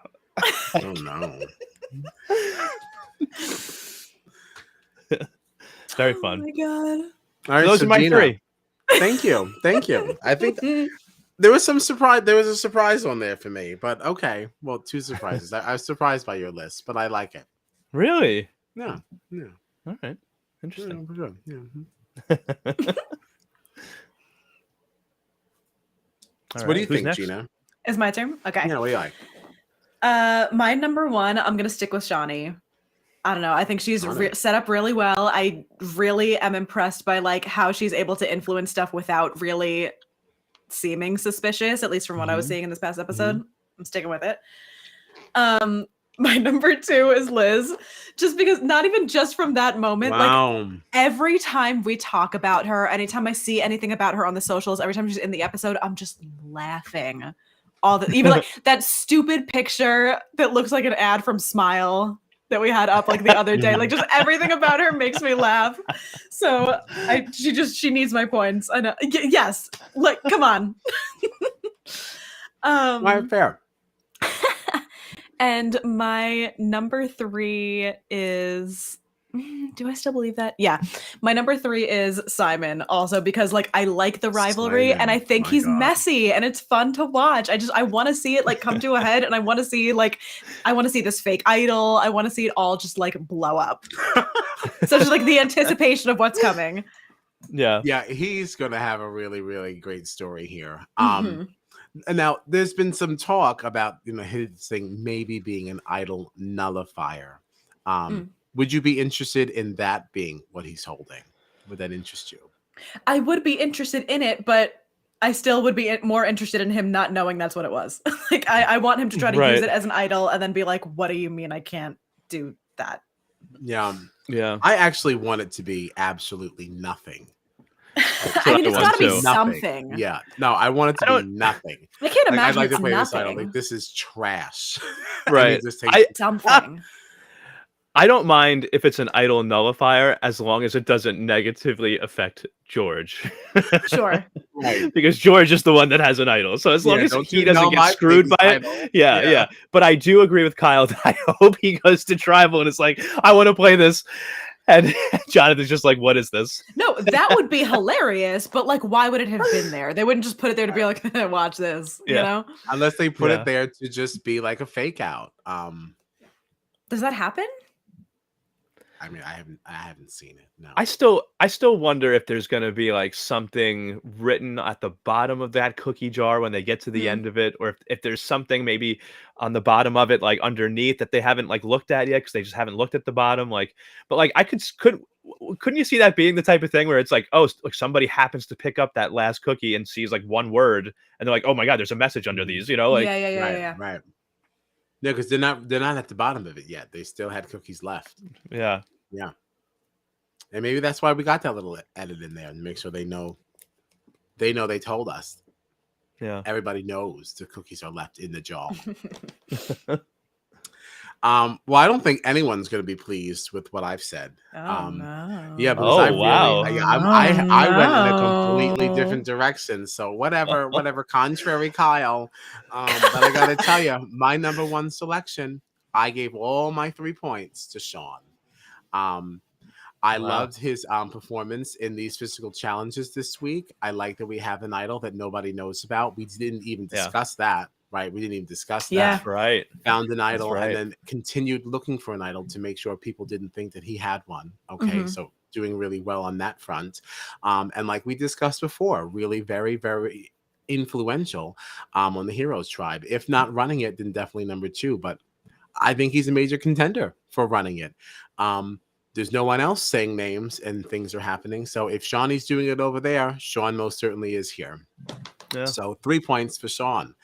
Oh no. It's very fun. Oh my god. All right, those are my three. Thank you. I think there was some surprise. There was a surprise on there for me, but okay. Well, two surprises. I was surprised by your list, but I like it. Really? Yeah. All right. Interesting. Yeah. So what do you think, next? Gina? It's my turn? Okay. Yeah, what do you like? My number one, I'm going to stick with Shawnee. I don't know. I think she's set up really well. I really am impressed by how she's able to influence stuff without really seeming suspicious, at least from what I was seeing in this past episode. I'm sticking with it. My number two is Liz, just because, not even just from that moment, every time we talk about her, anytime I see anything about her on the socials, every time she's in the episode, I'm just laughing. Even that stupid picture that looks like an ad from Smile that we had up the other day, just everything about her makes me laugh. So she needs my points. I know. Yes. Come on. Right, fair. And my number three is, do I still believe that? Yeah. My number three is Simon, also because I like the rivalry, and I think he's messy and it's fun to watch. I want to see it come to a head, and I want to see this fake idol. I want to see it all just blow up. So just the anticipation of what's coming. Yeah. Yeah, he's gonna have a really, really great story here. And now there's been some talk about his thing maybe being an idol nullifier. Would you be interested in that being what he's holding? would that interest you? I would be interested in it, but I still would be more interested in him not knowing that's what it was. Like, I want him to try to use it as an idol and then be like, what do you mean I can't do that? Yeah. Yeah. I actually want it to be absolutely nothing. I mean, it's got to be something. Yeah. No, I want it to be nothing. I can't imagine I'd like it's to play nothing. this idol. Like, this is trash. Right. Something. I don't mind if it's an idol nullifier as long as it doesn't negatively affect George. Sure. Right. Because George is the one that has an idol. So as long as he doesn't get screwed by it. Yeah. But I do agree with Kyle that I hope he goes to Tribal and it's like, I want to play this. And Jonathan's just like, what is this? No, that would be hilarious. But like, why would it have been there? They wouldn't just put it there to be like, watch this, you know? Unless they put it there to just be like a fake out. Does that happen? I mean, I haven't seen it. No. I still wonder if there's going to be like something written at the bottom of that cookie jar when they get to the end of it, or if there's something maybe on the bottom of it, like underneath that they haven't like looked at yet because they just haven't looked at the bottom. Like, but like couldn't you see that being the type of thing where it's like, oh, like somebody happens to pick up that last cookie and sees like one word and they're like, oh my God, there's a message under these, you know? Like, right. No, because they're not at the bottom of it yet. They still had cookies left. Yeah. And maybe that's why we got that little edit in there and make sure they know they told us. Yeah. Everybody knows the cookies are left in the jar. Well, I don't think anyone's going to be pleased with what I've said. No. Yeah, because I went in a completely different direction. So whatever, contrary Kyle. But I got to tell you, my number one selection, I gave all my 3 points to Sean. I loved his performance in these physical challenges this week. I like that we have an idol that nobody knows about. We didn't even discuss that. Right. We didn't even discuss that. Right. Found an idol and then continued looking for an idol to make sure people didn't think that he had one. Okay. So doing really well on that front. And like we discussed before, really very, very influential on the Heroes Tribe. If not running it, then definitely number 2. But I think he's a major contender for running it. There's no one else saying names and things are happening. So if Shawnee's doing it over there, Sean most certainly is here. Yeah. So 3 points for Sean.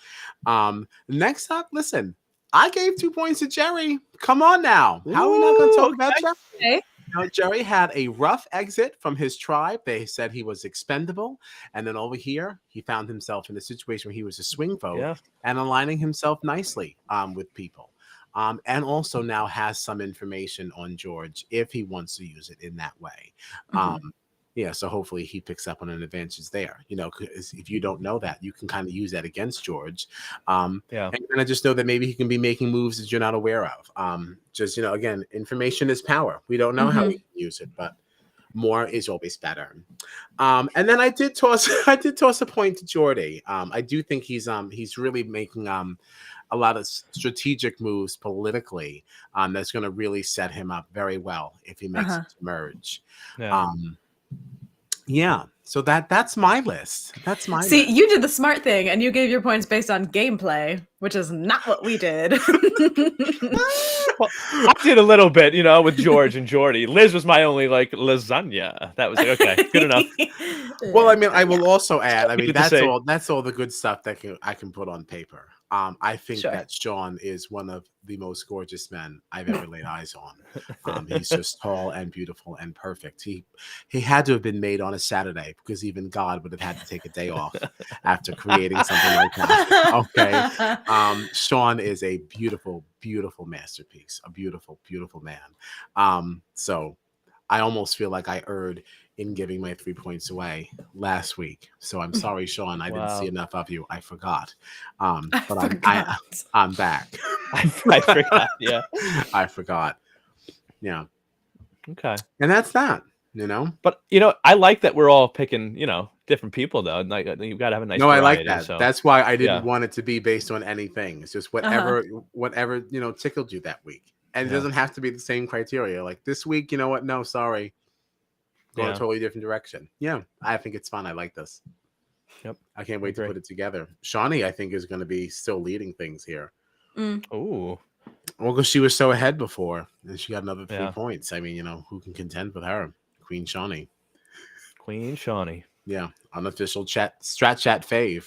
Next up, listen, I gave 2 points to Gerry. Come on now. How are we not going to talk about Gerry? Okay. Now, Gerry had a rough exit from his tribe. They said he was expendable. And then over here, he found himself in a situation where he was a swing vote and aligning himself nicely with people. And also now has some information on George if he wants to use it in that way. So hopefully he picks up on an advantage there. You know, because if you don't know that, you can kind of use that against George. And I just know that maybe he can be making moves that you're not aware of. Just, you know, again, information is power. We don't know how we can use it, but more is always better. And then I did toss a point to Jordy. I do think he's really making a lot of strategic moves politically that's going to really set him up very well if he makes it to merge. So that's my list. That's my list. You did the smart thing and you gave your points based on gameplay, which is not what we did. Well, I did a little bit, you know, with George and Jordy. Liz was my only like lasagna. That was like, okay, good enough. Well, I mean, I will also add, I mean, that's all the good stuff that I can put on paper. I think that Sean is one of the most gorgeous men I've ever laid eyes on. He's just tall and beautiful and perfect. He had to have been made on a Saturday because even God would have had to take a day off after creating something like that. Okay. Sean is a beautiful, beautiful masterpiece, a beautiful, beautiful man. So I almost feel like I erred in giving my 3 points away last week. So I'm sorry, Sean. I didn't see enough of you. I forgot. But I'm back. I forgot. Yeah. I forgot. Yeah. Okay. And that's that, you know? But, you know, I like that we're all picking, you know, different people, though. Like, you've got to have a nice variety, I like that. So. That's why I didn't want it to be based on anything. It's just whatever, you know, tickled you that week. And it doesn't have to be the same criteria. Like this week, you know what? No, sorry. Go in a totally different direction. Yeah, I think it's fun. I like this. Yep. I can't wait to put it together. Shawnee, I think, is going to be still leading things here. Oh. Well, because she was so ahead before, and she got another 3 points. I mean, you know, who can contend with her? Queen Shawnee. Queen Shawnee. Yeah, unofficial Strat Chat fave.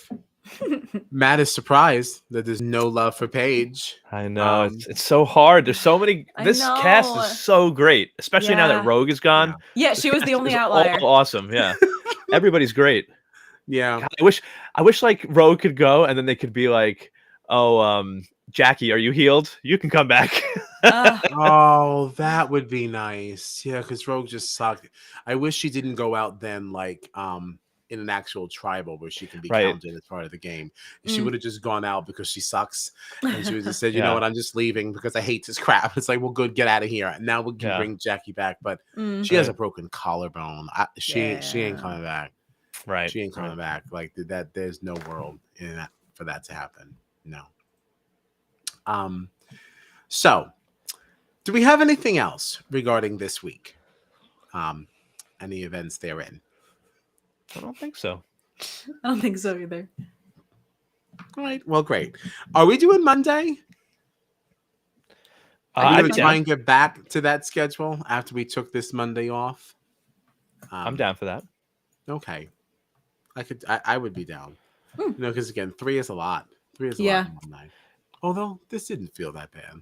Matt is surprised that there's no love for Paige. I know it's so hard. There's so many. This cast is so great, especially now that Rogue is gone. Yeah, she was the only outlier. Awesome. Yeah, everybody's great. Yeah, God, I wish like Rogue could go, and then they could be like, "Oh, Jackie, are you healed? You can come back." Oh, that would be nice. Yeah, because Rogue just sucked. I wish she didn't go out then, like in an actual tribal where she can be counted as part of the game. She would have just gone out because she sucks, and she would have said, "You know what? I'm just leaving because I hate this crap." It's like, well, good, get out of here. Now we can bring Jackie back, but she has a broken collarbone. She ain't coming back. Right. She ain't coming back. Like that. There's no world in that for that to happen. No. So, do we have anything else regarding this week? Any events therein? I don't think so. I don't think so either. All right. Well, great. Are we doing Monday? Are you going to try and get back to that schedule after we took this Monday off? I'm down for that. Okay. I would be down. You know, because again, 3 is a lot. 3 is a lot in one night. Although this didn't feel that bad.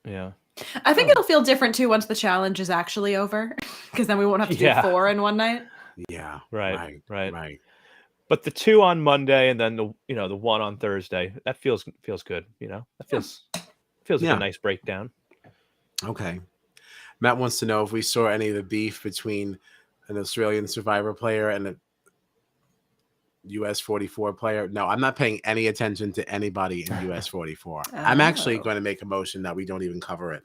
Yeah. I think it'll feel different too once the challenge is actually over, because then we won't have to do 4 in one night. Yeah. Right. Right. But the 2 on Monday and then the 1 on Thursday, that feels good. That feels like a nice breakdown. Okay. Matt wants to know if we saw any of the beef between an Australian Survivor player and a US 44 player. No, I'm not paying any attention to anybody in US 44. I'm actually going to make a motion that we don't even cover it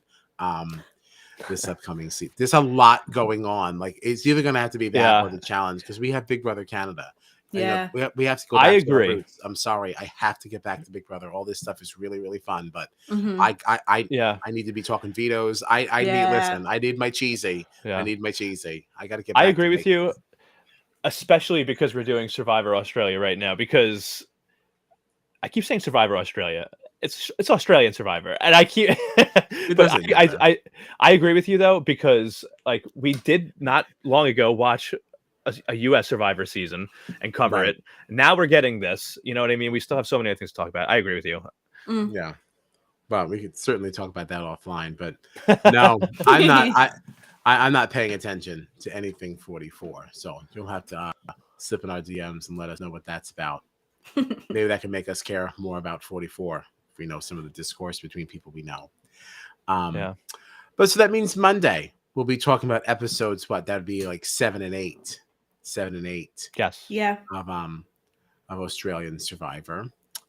this upcoming season. There's a lot going on. Like, it's either going to have to be that or the challenge, because we have Big Brother Canada. Yeah. We have to go back I to agree. our roots. I'm sorry. I have to get back to Big Brother. All this stuff is really, really fun, but I need to be talking vetoes. I need my cheesy. Yeah. I need my cheesy. I got to get back. I agree with you. Especially because we're doing Survivor Australia right now, because I keep saying Survivor Australia. It's Australian Survivor, and I keep. But I agree with you though, because like we did not long ago watch a U.S. Survivor season and cover it. Now we're getting this. You know what I mean? We still have so many other things to talk about. I agree with you. Yeah, well, we could certainly talk about that offline. But no, I'm not. I'm not paying attention to anything 44, so you'll have to slip in our DMs and let us know what that's about. Maybe that can make us care more about 44 if we know some of the discourse between people we know. But so that means Monday we'll be talking about episodes. What that'd be like 7 and 8. Yes. Yeah. Of Australian Survivor.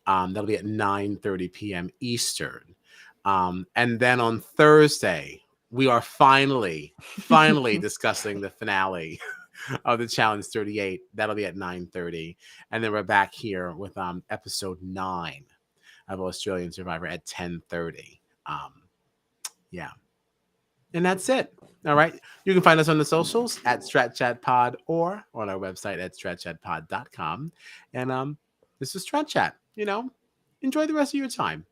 That'll be at 9:30 p.m. Eastern. And then on Thursday, we are finally discussing the finale of the Challenge 38. That'll be at 9:30. And then we're back here with episode 9 of Australian Survivor at 10:30. Yeah. And that's it. All right. You can find us on the socials at StratChatPod or on our website at stratchatpod.com. And this is Strat Chat. Enjoy the rest of your time.